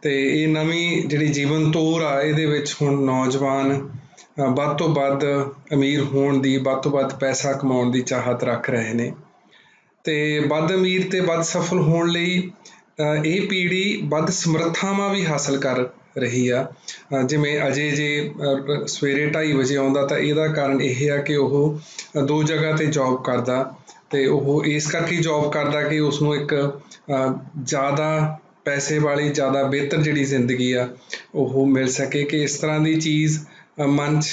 ਤੇ ਇਹ ਨਵੀਂ ਜਿਹੜੀ ਜੀਵਨ ਤੋਰ ਆ ਇਹਦੇ ਵਿੱਚ ਹੁਣ ਨੌਜਵਾਨ ਵੱਧ ਤੋਂ ਵੱਧ ਅਮੀਰ ਹੋਣ ਦੀ, ਵੱਧ ਤੋਂ ਵੱਧ ਪੈਸਾ ਕਮਾਉਣ ਦੀ ਚਾਹਤ ਰੱਖ ਰਹੇ ਨੇ। ਤੇ ਵੱਧ ਅਮੀਰ ਤੇ ਵੱਧ ਸਫਲ ਹੋਣ ਲਈ ਇਹ ਪੀੜ੍ਹੀ ਵੱਧ ਸਮਰੱਥਾਵਾਂ ਵੀ ਹਾਸਲ ਕਰ ਰਹੀ ਆ। ਜਿਵੇਂ ਅਜੇ ਜੇ ਸਵੇਰੇ 2:30 ਵਜੇ ਆਉਂਦਾ ਤਾਂ ਇਹਦਾ ਕਾਰਨ ਇਹ ਆ ਕਿ ਉਹ 2 ਜਗ੍ਹਾ 'ਤੇ ਜੋਬ ਕਰਦਾ, ਤੇ ਉਹ ਇਸ ਕਰਕੇ ਜੋਬ ਕਰਦਾ ਕਿ ਉਸਨੂੰ ਇੱਕ ਜ਼ਿਆਦਾ ਪੈਸੇ ਵਾਲੀ, ਜ਼ਿਆਦਾ ਬਿਹਤਰ ਜਿਹੜੀ ਜ਼ਿੰਦਗੀ ਆ ਉਹ ਮਿਲ ਸਕੇ। ਕਿ ਇਸ ਤਰ੍ਹਾਂ ਦੀ ਚੀਜ਼ ਮਨ 'ਚ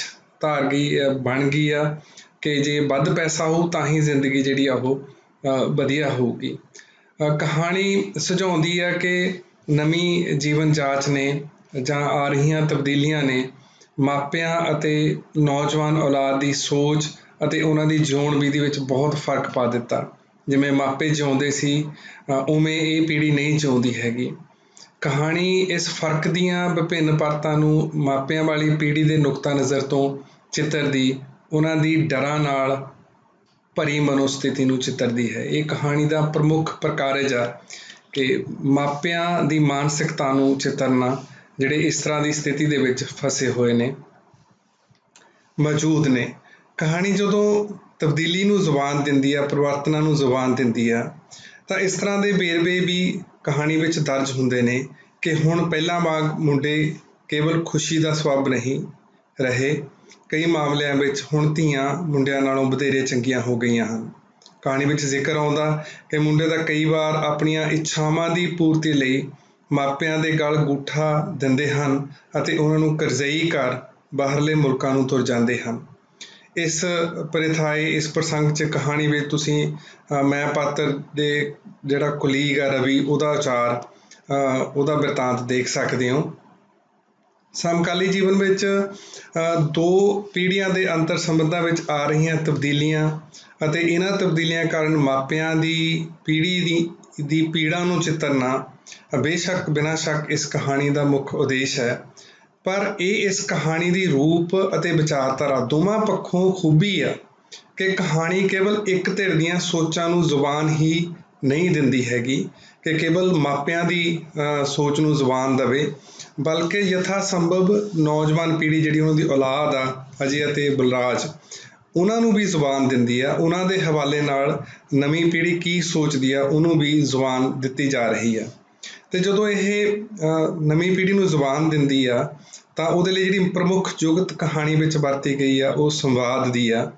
ਬਣ ਗਈ ਆ ਕਿ ਜੇ ਵੱਧ ਪੈਸਾ ਹੋਊ ਤਾਂ ਹੀ ਜ਼ਿੰਦਗੀ ਜਿਹੜੀ ਆ ਉਹ ਵਧੀਆ ਹੋਊਗੀ। ਕਹਾਣੀ ਸੁਝਾਉਂਦੀ ਆ ਕਿ ਨਵੀਂ ਜੀਵਨ ਜਾਂਚ ਨੇ ਜਾਂ ਆ ਰਹੀਆਂ ਤਬਦੀਲੀਆਂ ਨੇ ਮਾਪਿਆਂ ਅਤੇ ਨੌਜਵਾਨ ਔਲਾਦ ਦੀ ਸੋਚ ਅਤੇ ਉਹਨਾਂ ਦੀ ਜਿਉਣ ਵਿਧੀ ਵਿੱਚ ਬਹੁਤ ਫਰਕ ਪਾ ਦਿੱਤਾ। ਜਿਵੇਂ ਮਾਪੇ ਜਿਉਂਦੇ ਸੀ ਉਵੇਂ ਇਹ ਪੀੜ੍ਹੀ ਨਹੀਂ ਜਿਉਂਦੀ ਹੈਗੀ। ਕਹਾਣੀ ਇਸ ਫਰਕ ਦੀਆਂ ਵਿਭਿੰਨ ਪਰਤਾਂ ਨੂੰ ਮਾਪਿਆਂ ਵਾਲੀ ਪੀੜ੍ਹੀ ਦੇ ਨੁਕਤਾ ਨਜ਼ਰ ਤੋਂ ਚਿੱਤਰਦੀ, ਉਹਨਾਂ ਦੀ ਡਰਾਂ ਨਾਲ ਭਰੀ ਮਨੋਸਥਿਤੀ ਨੂੰ ਚਿੱਤਰਦੀ ਹੈ। ਇਹ ਕਹਾਣੀ ਦਾ ਪ੍ਰਮੁੱਖ ਪ੍ਰਕਾਰਜ ਆ ਕਿ ਮਾਪਿਆਂ ਦੀ ਮਾਨਸਿਕਤਾ ਨੂੰ ਚਿੱਤਰਨਾ, ਜਿਹੜੇ ਇਸ ਤਰ੍ਹਾਂ ਦੀ ਸਥਿਤੀ ਦੇ ਵਿੱਚ ਫਸੇ ਹੋਏ ਨੇ, ਮੌਜੂਦ ਨੇ। ਕਹਾਣੀ ਜਦੋਂ ਤਬਦੀਲੀ ਨੂੰ ਜ਼ੁਬਾਨ ਦਿੰਦੀ ਆ, ਪਰਿਵਰਤਨਾਂ ਨੂੰ ਜ਼ੁਬਾਨ ਦਿੰਦੀ ਆ, ਤਾਂ ਇਸ ਤਰ੍ਹਾਂ ਦੇ ਵੇਰਵੇ ਵੀ ਕਹਾਣੀ ਵਿੱਚ ਦਰਜ ਹੁੰਦੇ ਨੇ ਕਿ ਹੁਣ ਪਹਿਲਾਂ ਵਾਂਗ ਮੁੰਡੇ ਕੇਵਲ ਖੁਸ਼ੀ ਦਾ ਸਬੱਬ ਨਹੀਂ ਰਹੇ। ਕਈ ਮਾਮਲਿਆਂ ਵਿੱਚ ਹੁਣ ਧੀਆਂ ਮੁੰਡਿਆਂ ਨਾਲੋਂ ਵਧੇਰੇ ਚੰਗੀਆਂ ਹੋ ਗਈਆਂ ਹਨ। ਕਹਾਣੀ ਵਿੱਚ ਜ਼ਿਕਰ ਆਉਂਦਾ ਕਿ ਮੁੰਡੇ ਤਾਂ ਕਈ ਵਾਰ ਆਪਣੀਆਂ ਇੱਛਾਵਾਂ ਦੀ ਪੂਰਤੀ ਲਈ ਮਾਪਿਆਂ ਦੇ ਗਲ ਅੰਗੂਠਾ ਦਿੰਦੇ ਹਨ ਅਤੇ ਉਹਨਾਂ ਨੂੰ ਕਰਜ਼ਈ ਕਰ ਬਾਹਰਲੇ ਮੁਲਕਾਂ ਨੂੰ ਤੁਰ ਜਾਂਦੇ ਹਨ। ਇਸ ਪ੍ਰਥਾਏ, ਇਸ ਪ੍ਰਸੰਗ 'ਚ ਕਹਾਣੀ ਵਿੱਚ ਤੁਸੀਂ ਮੈਂ ਪਾਤਰ ਦੇ ਜਿਹੜਾ ਕੁਲੀਗ ਆ ਰਵੀ, ਉਹਦਾ ਬਿਰਤਾਂਤ ਦੇਖ ਸਕਦੇ ਹੋ। ਸਮਕਾਲੀ ਜੀਵਨ ਵਿੱਚ 2 ਪੀੜ੍ਹੀਆਂ ਦੇ ਅੰਤਰ ਸੰਬੰਧਾਂ ਵਿੱਚ ਆ ਰਹੀਆਂ ਤਬਦੀਲੀਆਂ ਅਤੇ ਇਹਨਾਂ ਤਬਦੀਲੀਆਂ ਕਾਰਨ ਮਾਪਿਆਂ ਦੀ ਪੀੜ੍ਹੀ ਦੀ ਪੀੜਾ ਨੂੰ ਚਿੱਤਰਨਾ ਬੇਸ਼ੱਕ, ਬਿਨਾਂ ਸ਼ੱਕ ਇਸ ਕਹਾਣੀ ਦਾ ਮੁੱਖ ਉਦੇਸ਼ ਹੈ। ਪਰ ਇਹ ਇਸ ਕਹਾਣੀ ਦੀ ਰੂਪ ਅਤੇ ਵਿਚਾਰਧਾਰਾ ਦੋਵਾਂ ਪੱਖੋਂ ਖੂਬੀ ਆ ਕਿ ਕਹਾਣੀ ਕੇਵਲ ਇੱਕ ਧਿਰ ਦੀਆਂ ਸੋਚਾਂ ਨੂੰ ਜ਼ੁਬਾਨ ਹੀ ਨਹੀਂ ਦਿੰਦੀ ਹੈਗੀ ਕਿ ਕੇਵਲ ਮਾਪਿਆਂ ਦੀ ਸੋਚ ਨੂੰ ਜ਼ੁਬਾਨ ਦੇਵੇ, ਬਲਕਿ ਯਥਾ ਸੰਭਵ ਨੌਜਵਾਨ ਪੀੜ੍ਹੀ ਜਿਹੜੀ ਉਹਨਾਂ ਦੀ ਔਲਾਦ ਆ, ਅਜੇ ਅਤੇ ਬਲਰਾਜ, ਉਹਨਾਂ ਨੂੰ ਵੀ ਜ਼ੁਬਾਨ ਦਿੰਦੀ ਆ। ਉਹਨਾਂ ਦੇ ਹਵਾਲੇ ਨਾਲ ਨਵੀਂ ਪੀੜ੍ਹੀ ਕੀ ਸੋਚਦੀ ਆ ਉਹਨੂੰ ਵੀ ਜ਼ੁਬਾਨ ਦਿੱਤੀ ਜਾ ਰਹੀ ਆ। ਤੇ ਜਦੋਂ ਇਹ ਨਵੀਂ ਪੀੜ੍ਹੀ ਨੂੰ ਜ਼ੁਬਾਨ ਦਿੰਦੀ ਆ ਤਾਂ ਉਹਦੇ ਲਈ ਜਿਹੜੀ ਪ੍ਰਮੁੱਖ ਜੁਗਤ ਕਹਾਣੀ ਵਿੱਚ ਵਰਤੀ ਗਈ ਆ ਉਹ ਸੰਵਾਦ ਦੀ ਆ।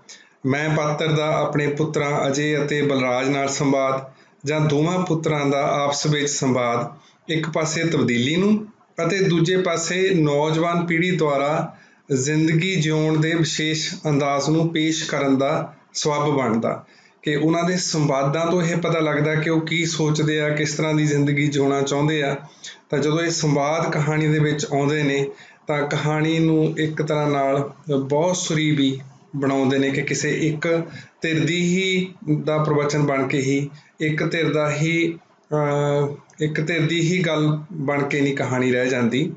ਮੈਂ ਪਾਤਰ ਦਾ ਆਪਣੇ ਪੁੱਤਰਾਂ ਅਜੇ ਅਤੇ ਬਲਰਾਜ ਨਾਲ ਸੰਵਾਦ, ਜਾਂ ਦੋਵਾਂ ਪੁੱਤਰਾਂ ਦਾ ਆਪਸ ਵਿੱਚ ਸੰਵਾਦ, ਇੱਕ ਪਾਸੇ ਤਬਦੀਲੀ ਨੂੰ ਅਤੇ ਦੂਜੇ ਪਾਸੇ ਨੌਜਵਾਨ ਪੀੜ੍ਹੀ ਦੁਆਰਾ ਜ਼ਿੰਦਗੀ ਜਿਉਣ ਦੇ ਵਿਸ਼ੇਸ਼ ਅੰਦਾਜ਼ ਨੂੰ ਪੇਸ਼ ਕਰਨ ਦਾ ਸਬੱਬ ਬਣਦਾ। ਕਿ ਉਹਨਾਂ ਦੇ ਸੰਵਾਦਾਂ ਤੋਂ ਇਹ ਪਤਾ ਲੱਗਦਾ ਕਿ ਉਹ ਕੀ ਸੋਚਦੇ ਆ, ਕਿਸ ਤਰ੍ਹਾਂ ਦੀ ਜ਼ਿੰਦਗੀ ਜਿਉਣਾ ਚਾਹੁੰਦੇ ਆ। ਤਾਂ ਜਦੋਂ ਇਹ ਸੰਵਾਦ ਕਹਾਣੀ ਦੇ ਵਿੱਚ ਆਉਂਦੇ ਨੇ ਤਾਂ ਕਹਾਣੀ ਨੂੰ ਇੱਕ ਤਰ੍ਹਾਂ ਨਾਲ ਬਹੁਤ ਸੁਰੀਲੀ ਬਣਾਉਂਦੇ ਨੇ ਕਿ ਕਿਸੇ ਇੱਕ ਧਿਰ ਦਾ ਪ੍ਰਵਚਨ ਬਣ ਕੇ ਹੀ, ਇੱਕ ਧਿਰ ਦੀ ਹੀ ਗੱਲ ਬਣ ਕੇ ਨਹੀਂ ਕਹਾਣੀ ਰਹਿ ਜਾਂਦੀ।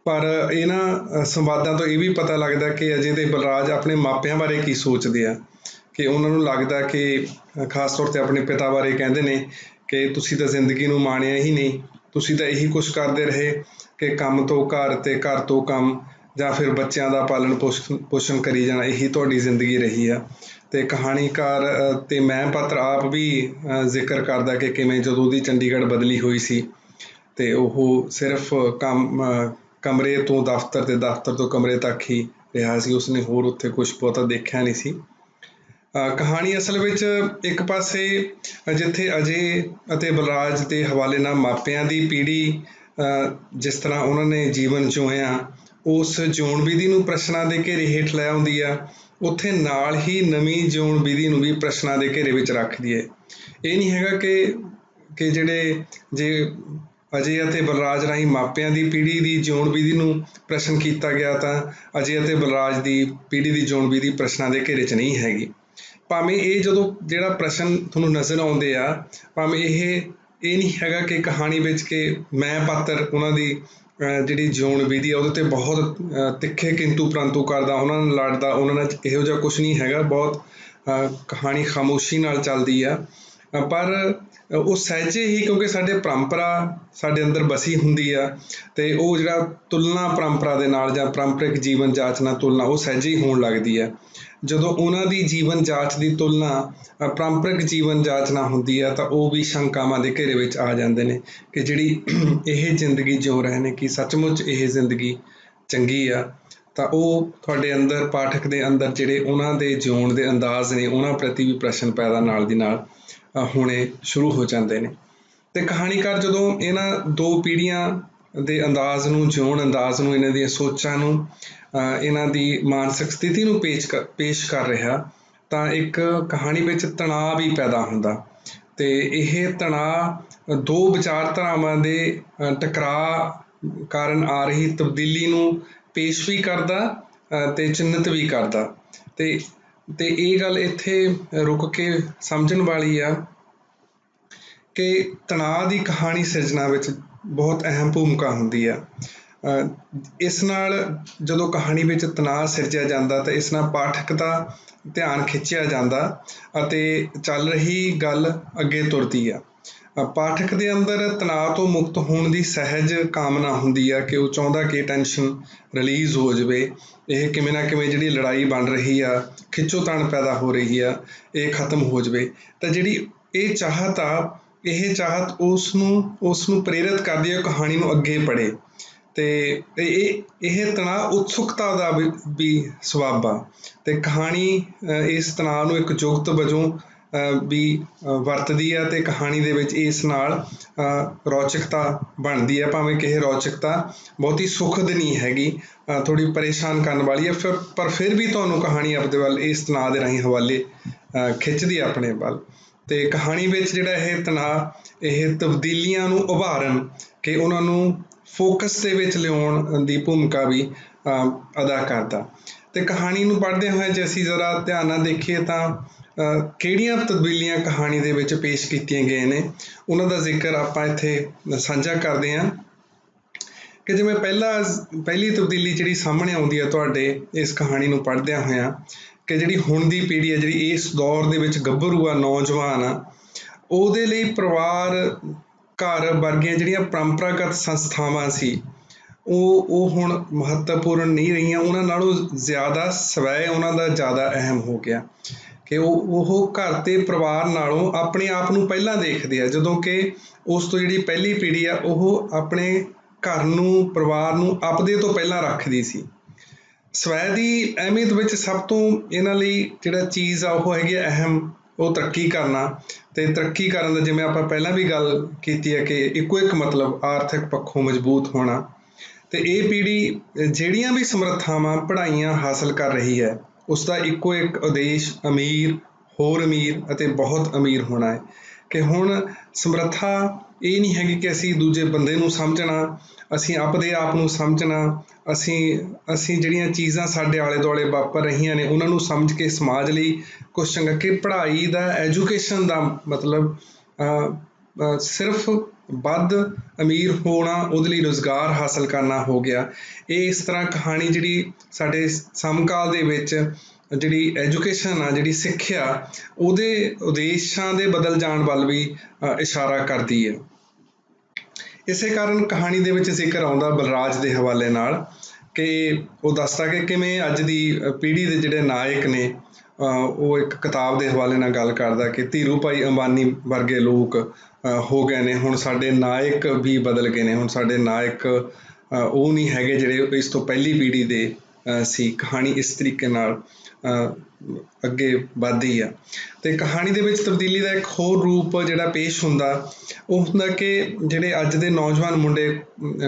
ਪਰ ਇਹਨਾਂ ਸੰਵਾਦਾਂ ਤੋਂ ਇਹ ਵੀ ਪਤਾ ਲੱਗਦਾ ਕਿ ਅਜੇ ਤੇ ਬਲਰਾਜ ਆਪਣੇ ਮਾਪਿਆਂ ਬਾਰੇ ਕੀ ਸੋਚਦੇ ਆ। ਕਿ ਉਹਨਾਂ ਨੂੰ ਲੱਗਦਾ ਕਿ ਖਾਸ ਤੌਰ 'ਤੇ ਆਪਣੇ ਪਿਤਾ ਬਾਰੇ ਕਹਿੰਦੇ ਨੇ ਕਿ ਤੁਸੀਂ ਤਾਂ ਜ਼ਿੰਦਗੀ ਨੂੰ ਮਾਣਿਆ ਹੀ ਨਹੀਂ, ਤੁਸੀਂ ਤਾਂ ਇਹੀ ਕੁਛ ਕਰਦੇ ਰਹੇ ਕਿ ਕੰਮ ਤੋਂ ਘਰ ਅਤੇ ਘਰ ਤੋਂ ਕੰਮ, ਜਾਂ ਫਿਰ ਬੱਚਿਆਂ ਦਾ ਪਾਲਣ ਪੋਸ਼ਣ ਕਰੀ ਜਾਣਾ, ਇਹੀ ਤੁਹਾਡੀ ਜ਼ਿੰਦਗੀ ਰਹੀ ਆ। ਅਤੇ ਕਹਾਣੀਕਾਰ ਅਤੇ ਮੈਂ ਪਾਤਰ ਆਪ ਵੀ ਜ਼ਿਕਰ ਕਰਦਾ ਕਿ ਕਿਵੇਂ ਜਦੋਂ ਉਹਦੀ ਚੰਡੀਗੜ੍ਹ ਬਦਲੀ ਹੋਈ ਸੀ ਅਤੇ ਉਹ ਸਿਰਫ ਕਮਰੇ ਤੋਂ ਦਫ਼ਤਰ ਅਤੇ ਦਫ਼ਤਰ ਤੋਂ ਕਮਰੇ ਤੱਕ ਹੀ ਰਿਹਾ ਸੀ। ਉਸਨੇ ਹੋਰ ਉੱਥੇ ਕੁਛ ਬਹੁਤਾ ਦੇਖਿਆ ਨਹੀਂ ਸੀ। ਕਹਾਣੀ ਅਸਲ ਵਿੱਚ ਇੱਕ ਪਾਸੇ ਜਿੱਥੇ ਅਜੇ ਅਤੇ ਬਲਰਾਜ ਦੇ ਹਵਾਲੇ ਨਾਲ ਮਾਪਿਆਂ ਦੀ ਪੀੜ੍ਹੀ ਜਿਸ ਤਰ੍ਹਾਂ ਉਹਨਾਂ ਨੇ ਜੀਵਨ ਜਿਉਇਆ, ਉਸ ਜਿਉਣ ਵਿਧੀ ਨੂੰ ਪ੍ਰਸ਼ਨਾਂ ਦੇ ਘੇਰੇ ਹੇਠ ਲੈ ਆਉਂਦੀ ਆ, ਉੱਥੇ ਨਾਲ ਹੀ ਨਵੀਂ ਜਿਉਣ ਵਿਧੀ ਨੂੰ ਵੀ ਪ੍ਰਸ਼ਨਾਂ ਦੇ ਘੇਰੇ ਵਿੱਚ ਰੱਖਦੀ ਹੈ। ਇਹ ਨਹੀਂ ਹੈਗਾ ਕਿ ਜੇ ਅਜੇ ਅਤੇ ਬਲਰਾਜ ਰਾਹੀਂ ਮਾਪਿਆਂ ਦੀ ਪੀੜ੍ਹੀ ਦੀ ਜਿਉਣ ਵਿਧੀ ਨੂੰ ਪ੍ਰਸ਼ਨ ਕੀਤਾ ਗਿਆ ਤਾਂ ਅਜੇ ਅਤੇ ਬਲਰਾਜ ਦੀ ਪੀੜ੍ਹੀ ਦੀ ਜਿਉਣ ਵਿਧੀ ਪ੍ਰਸ਼ਨਾਂ ਦੇ ਘੇਰੇ 'ਚ ਨਹੀਂ ਹੈਗੀ। ਭਾਵੇਂ ਇਹ ਜਦੋਂ ਜਿਹੜਾ ਪ੍ਰਸ਼ਨ ਤੁਹਾਨੂੰ ਨਜ਼ਰ ਆਉਂਦੇ ਆ, ਭਾਵੇਂ ਇਹ ਨਹੀਂ ਹੈਗਾ ਕਿ ਕਹਾਣੀ ਵਿੱਚ ਕਿ ਮੈਂ ਪਾਤਰ ਉਹਨਾਂ ਦੀ ਜਿਹੜੀ ਜਿਉਣ ਵਿਧੀ ਆ ਉਹਦੇ 'ਤੇ ਬਹੁਤ ਤਿੱਖੇ ਕਿੰਤੂ ਪ੍ਰੰਤੂ ਕਰਦਾ, ਉਹਨਾਂ ਨਾਲ ਲੜਦਾ, ਉਹਨਾਂ ਨਾਲ ਇਹੋ ਜਿਹਾ ਕੁਛ ਨਹੀਂ ਹੈਗਾ। ਬਹੁਤ ਕਹਾਣੀ ਖਾਮੋਸ਼ੀ ਨਾਲ ਚੱਲਦੀ ਆ। ਪਰ ਉਹ ਸਹਿਜੇ ਹੀ, ਕਿਉਂਕਿ ਸਾਡੇ ਪਰੰਪਰਾ ਸਾਡੇ ਅੰਦਰ ਵਸੀ ਹੁੰਦੀ ਆ, ਅਤੇ ਉਹ ਜਿਹੜਾ ਤੁਲਨਾ ਪਰੰਪਰਾ ਦੇ ਨਾਲ ਜਾਂ ਪਰੰਪਰਿਕ ਜੀਵਨ ਜਾਚ ਨਾਲ ਤੁਲਨਾ ਉਹ ਸਹਿਜੇ ਹੀ ਹੋਣ ਲੱਗਦੀ ਹੈ। ਜਦੋਂ ਉਹਨਾਂ ਦੀ ਜੀਵਨ ਜਾਚ ਦੀ ਤੁਲਨਾ ਪਰੰਪਰਿਕ ਜੀਵਨ ਜਾਚ ਨਾਲ ਹੁੰਦੀ ਆ ਤਾਂ ਉਹ ਵੀ ਸ਼ੰਕਾਵਾਂ ਦੇ ਘੇਰੇ ਵਿੱਚ ਆ ਜਾਂਦੇ ਨੇ ਕਿ ਜਿਹੜੀ ਇਹ ਜ਼ਿੰਦਗੀ ਜਿਉ ਰਹੇ ਨੇ, ਕਿ ਸੱਚਮੁੱਚ ਇਹ ਜ਼ਿੰਦਗੀ ਚੰਗੀ ਆ। ਤਾਂ ਉਹ ਤੁਹਾਡੇ ਅੰਦਰ, ਪਾਠਕ ਦੇ ਅੰਦਰ ਜਿਹੜੇ ਉਹਨਾਂ ਦੇ ਜਿਉਣ ਦੇ ਅੰਦਾਜ਼ ਨੇ ਉਹਨਾਂ ਪ੍ਰਤੀ ਵੀ ਪ੍ਰਸ਼ਨ ਪੈਦਾ ਨਾਲ ਦੀ ਨਾਲ ਹੋਣੇ ਸ਼ੁਰੂ ਹੋ ਜਾਂਦੇ ਨੇ। ਅਤੇ ਕਹਾਣੀਕਾਰ ਜਦੋਂ ਇਹਨਾਂ ਦੋ ਪੀੜ੍ਹੀਆਂ ਦੇ ਅੰਦਾਜ਼ ਨੂੰ, ਜਿਉਣ ਅੰਦਾਜ਼ ਨੂੰ, ਇਹਨਾਂ ਦੀਆਂ ਸੋਚਾਂ ਨੂੰ, ਇਹਨਾਂ ਦੀ ਮਾਨਸਿਕ ਸਥਿਤੀ ਨੂੰ ਪੇਸ਼ ਕਰ ਰਿਹਾ, ਤਾਂ ਇੱਕ ਕਹਾਣੀ ਵਿੱਚ ਤਣਾਅ ਵੀ ਪੈਦਾ ਹੁੰਦਾ, ਅਤੇ ਇਹ ਤਣਾਅ ਦੋ ਵਿਚਾਰਧਾਰਾਵਾਂ ਦੇ ਟਕਰਾਅ ਕਾਰਨ ਆ ਰਹੀ ਤਬਦੀਲੀ ਨੂੰ ਪੇਸ਼ ਵੀ ਕਰਦਾ ਅਤੇ ਚਿੰਨ੍ਹਿਤ ਵੀ ਕਰਦਾ। ਅਤੇ ਇਹ ਗੱਲ ਇੱਥੇ ਰੁਕ ਕੇ ਸਮਝਣ ਵਾਲੀ ਆ ਕਿ ਤਣਾਅ ਦੀ ਕਹਾਣੀ ਸਿਰਜਣਾ ਵਿੱਚ ਬਹੁਤ ਅਹਿਮ ਭੂਮਿਕਾ ਹੁੰਦੀ ਆ। ਇਸ ਨਾਲ ਜਦੋਂ ਕਹਾਣੀ ਵਿੱਚ ਤਣਾਅ ਸਿਰਜਿਆ ਜਾਂਦਾ ਤਾਂ ਇਸ ਨਾਲ ਪਾਠਕ ਦਾ ਧਿਆਨ ਖਿੱਚਿਆ ਜਾਂਦਾ ਅਤੇ ਚੱਲ ਰਹੀ ਗੱਲ ਅੱਗੇ ਤੁਰਦੀ ਆ। ਪਾਠਕ ਦੇ ਅੰਦਰ ਤਣਾਅ ਤੋਂ ਮੁਕਤ ਹੋਣ ਦੀ ਸਹਿਜ ਕਾਮਨਾ ਹੁੰਦੀ ਆ ਕਿ ਉਹ ਚਾਹੁੰਦਾ ਕਿ ਟੈਨਸ਼ਨ ਰਿਲੀਜ਼ ਹੋ ਜਾਵੇ, ਇਹ ਕਿਵੇਂ ਨਾ ਕਿਵੇਂ ਜਿਹੜੀ ਲੜਾਈ ਬਣ ਰਹੀ ਆ, ਖਿੱਚੋਤਾਣ ਪੈਦਾ ਹੋ ਰਹੀ ਆ, ਇਹ ਖਤਮ ਹੋ ਜਾਵੇ। ਤਾਂ ਜਿਹੜੀ ਇਹ ਚਾਹਤ ਆ, ਇਹ ਚਾਹਤ ਉਸ ਨੂੰ ਪ੍ਰੇਰਿਤ ਕਰਦੀ ਹੈ ਕਹਾਣੀ ਨੂੰ ਅੱਗੇ ਪੜ੍ਹੇ, ਅਤੇ ਇਹ ਤਣਾਅ ਉਤਸੁਕਤਾ ਦਾ ਵੀ ਸਬੱਬ ਆ, ਅਤੇ ਕਹਾਣੀ ਇਸ ਤਣਾਅ ਨੂੰ ਇੱਕ ਜੁਗਤ ਵਜੋਂ ਵੀ ਵਰਤਦੀ ਹੈ, ਅਤੇ ਕਹਾਣੀ ਦੇ ਵਿੱਚ ਇਸ ਨਾਲ ਰੌਚਕਤਾ ਬਣਦੀ ਹੈ, ਭਾਵੇਂ ਕਿ ਇਹ ਰੌਚਕਤਾ ਬਹੁਤੀ ਸੁਖਦ ਨਹੀਂ ਹੈਗੀ, ਥੋੜ੍ਹੀ ਪਰੇਸ਼ਾਨ ਕਰਨ ਵਾਲੀ ਹੈ, ਪਰ ਫਿਰ ਵੀ ਤੁਹਾਨੂੰ ਕਹਾਣੀ ਆਪਣੇ ਵੱਲ ਇਸ ਤਣਾਅ ਦੇ ਰਾਹੀਂ ਹਵਾਲੇ ਖਿੱਚਦੀ ਹੈ ਆਪਣੇ ਵੱਲ। ਅਤੇ ਕਹਾਣੀ ਵਿੱਚ ਜਿਹੜਾ ਇਹ ਤਣਾਅ, ਇਹ ਤਬਦੀਲੀਆਂ ਨੂੰ ਉਭਾਰਨ ਕਿ ਉਹਨਾਂ ਨੂੰ ਫੋਕਸ ਦੇ ਵਿੱਚ ਲਿਆਉਣ ਦੀ ਭੂਮਿਕਾ ਵੀ ਅਦਾ ਕਰਦਾ। ਅਤੇ ਕਹਾਣੀ ਨੂੰ ਪੜ੍ਹਦਿਆਂ ਹੋਏ ਜੇ ਅਸੀਂ ਜ਼ਰਾ ਧਿਆਨ ਨਾਲ ਦੇਖੀਏ ਤਾਂ ਕਿਹੜੀਆਂ ਤਬਦੀਲੀਆਂ ਕਹਾਣੀ ਦੇ ਵਿੱਚ ਪੇਸ਼ ਕੀਤੀਆਂ ਗਈਆਂ ਨੇ, ਉਹਨਾਂ ਦਾ ਜ਼ਿਕਰ ਆਪਾਂ ਇੱਥੇ ਸਾਂਝਾ ਕਰਦੇ ਹਾਂ। ਕਿ ਜਿਵੇਂ ਪਹਿਲੀ ਤਬਦੀਲੀ ਜਿਹੜੀ ਸਾਹਮਣੇ ਆਉਂਦੀ ਹੈ ਤੁਹਾਡੇ ਇਸ ਕਹਾਣੀ ਨੂੰ ਪੜ੍ਹਦਿਆਂ ਹੋਇਆਂ, ਕਿ ਜਿਹੜੀ ਹੁਣ ਦੀ ਪੀੜ੍ਹੀ ਹੈ, ਜਿਹੜੀ ਇਸ ਦੌਰ ਦੇ ਵਿੱਚ ਗੱਭਰੂ ਆ, ਨੌਜਵਾਨ ਆ, ਉਹਦੇ ਲਈ ਪਰਿਵਾਰ, ਘਰ ਵਰਗੀਆਂ ਜਿਹੜੀਆਂ ਪਰੰਪਰਾਗਤ ਸੰਸਥਾਵਾਂ ਸੀ ਉਹ ਹੁਣ ਮਹੱਤਵਪੂਰਨ ਨਹੀਂ ਰਹੀਆਂ, ਉਹਨਾਂ ਨਾਲੋਂ ਜ਼ਿਆਦਾ ਸਵੈ ਉਹਨਾਂ ਦਾ ਜ਼ਿਆਦਾ ਅਹਿਮ ਹੋ ਗਿਆ, ਕਿ ਉਹ ਘਰ ਅਤੇ ਪਰਿਵਾਰ ਨਾਲੋਂ ਆਪਣੇ ਆਪ ਨੂੰ ਪਹਿਲਾਂ ਦੇਖਦੇ ਆ, ਜਦੋਂ ਕਿ ਉਸ ਤੋਂ ਜਿਹੜੀ ਪਹਿਲੀ ਪੀੜ੍ਹੀ ਆ ਉਹ ਆਪਣੇ ਘਰ ਨੂੰ, ਪਰਿਵਾਰ ਨੂੰ ਆਪਦੇ ਤੋਂ ਪਹਿਲਾਂ ਰੱਖਦੀ ਸੀ। ਸਵੈ ਦੀ ਅਹਿਮੀਅਤ ਵਿੱਚ ਸਭ ਤੋਂ ਇਹਨਾਂ ਲਈ ਜਿਹੜਾ ਚੀਜ਼ ਆ ਉਹ ਹੈਗੀ ਅਹਿਮ, ਉਹ ਤਰੱਕੀ ਕਰਨਾ, ਅਤੇ ਤਰੱਕੀ ਕਰਨ ਦਾ ਜਿਵੇਂ ਆਪਾਂ ਪਹਿਲਾਂ ਵੀ ਗੱਲ ਕੀਤੀ ਹੈ ਕਿ ਇੱਕੋ ਇੱਕ ਮਤਲਬ ਆਰਥਿਕ ਪੱਖੋਂ ਮਜ਼ਬੂਤ ਹੋਣਾ। ਅਤੇ ਇਹ ਪੀੜ੍ਹੀ ਜਿਹੜੀਆਂ ਵੀ ਸਮਰੱਥਾਵਾਂ, ਪੜ੍ਹਾਈਆਂ ਹਾਸਲ ਕਰ ਰਹੀ ਹੈ, ਉਸ ਦਾ ਇੱਕੋ ਇੱਕ ਉਦੇਸ਼ ਅਮੀਰ, ਹੋਰ ਅਮੀਰ ਅਤੇ ਬਹੁਤ ਅਮੀਰ ਹੋਣਾ ਹੈ। ਕਿ ਹੁਣ ਸਮਰੱਥਾ ਇਹ ਨਹੀਂ ਹੈਗੀ ਕਿ ਅਸੀਂ ਦੂਜੇ ਬੰਦੇ ਨੂੰ ਸਮਝਣਾ, ਅਸੀਂ ਆਪਦੇ ਆਪ ਨੂੰ ਸਮਝਣਾ, ਅਸੀਂ ਜਿਹੜੀਆਂ ਚੀਜ਼ਾਂ ਸਾਡੇ ਆਲੇ ਦੁਆਲੇ ਵਾਪਰ ਰਹੀਆਂ ਨੇ ਉਹਨਾਂ ਨੂੰ ਸਮਝ ਕੇ ਸਮਾਜ ਲਈ ਕੁਛ ਚੰਗਾ, ਕਿ ਪੜ੍ਹਾਈ ਦਾ, ਐਜੂਕੇਸ਼ਨ ਦਾ ਮਤਲਬ ਸਿਰਫ ਵੱਧ ਅਮੀਰ ਹੋਣਾ, ਉਹਦੇ ਲਈ ਰੁਜ਼ਗਾਰ ਹਾਸਲ ਕਰਨਾ ਹੋ ਗਿਆ। ਇਹ ਇਸ ਤਰ੍ਹਾਂ ਕਹਾਣੀ ਜਿਹੜੀ ਸਾਡੇ ਸਮਕਾਲ ਦੇ ਵਿੱਚ ਜਿਹੜੀ ਐਜੂਕੇਸ਼ਨ ਆ, ਜਿਹੜੀ ਸਿੱਖਿਆ, ਉਹਦੇ ਉਦੇਸ਼ਾਂ ਦੇ ਬਦਲ ਜਾਣ ਵੱਲ ਵੀ ਇਸ਼ਾਰਾ ਕਰਦੀ ਹੈ। ਇਸੇ ਕਾਰਨ ਕਹਾਣੀ ਦੇ ਵਿੱਚ ਜ਼ਿਕਰ ਆਉਂਦਾ ਬਲਰਾਜ ਦੇ ਹਵਾਲੇ ਨਾਲ, ਕਿ ਉਹ ਦੱਸਦਾ ਕਿ ਕਿਵੇਂ ਅੱਜ ਦੀ ਪੀੜ੍ਹੀ ਦੇ ਜਿਹੜੇ ਨਾਇਕ ਨੇ, ਉਹ ਇੱਕ ਕਿਤਾਬ ਦੇ ਹਵਾਲੇ ਨਾਲ ਗੱਲ ਕਰਦਾ ਕਿ ਧੀਰੂ ਭਾਈ ਅੰਬਾਨੀ ਵਰਗੇ ਲੋਕ ਹੋ ਗਏ ਨੇ, ਹੁਣ ਸਾਡੇ ਨਾਇਕ ਵੀ ਬਦਲ ਗਏ ਨੇ, ਹੁਣ ਸਾਡੇ ਨਾਇਕ ਉਹ ਨਹੀਂ ਹੈਗੇ ਜਿਹੜੇ ਇਸ ਤੋਂ ਪਹਿਲੀ ਪੀੜ੍ਹੀ ਦੇ ਸੀ। ਕਹਾਣੀ ਇਸ ਤਰੀਕੇ ਨਾਲ ਅੱਗੇ ਵੱਧਦੀ ਆ। ਅਤੇ ਕਹਾਣੀ ਦੇ ਵਿੱਚ ਤਬਦੀਲੀ ਦਾ ਇੱਕ ਹੋਰ ਰੂਪ ਜਿਹੜਾ ਪੇਸ਼ ਹੁੰਦਾ, ਉਹ ਹੁੰਦਾ ਕਿ ਜਿਹੜੇ ਅੱਜ ਦੇ ਨੌਜਵਾਨ ਮੁੰਡੇ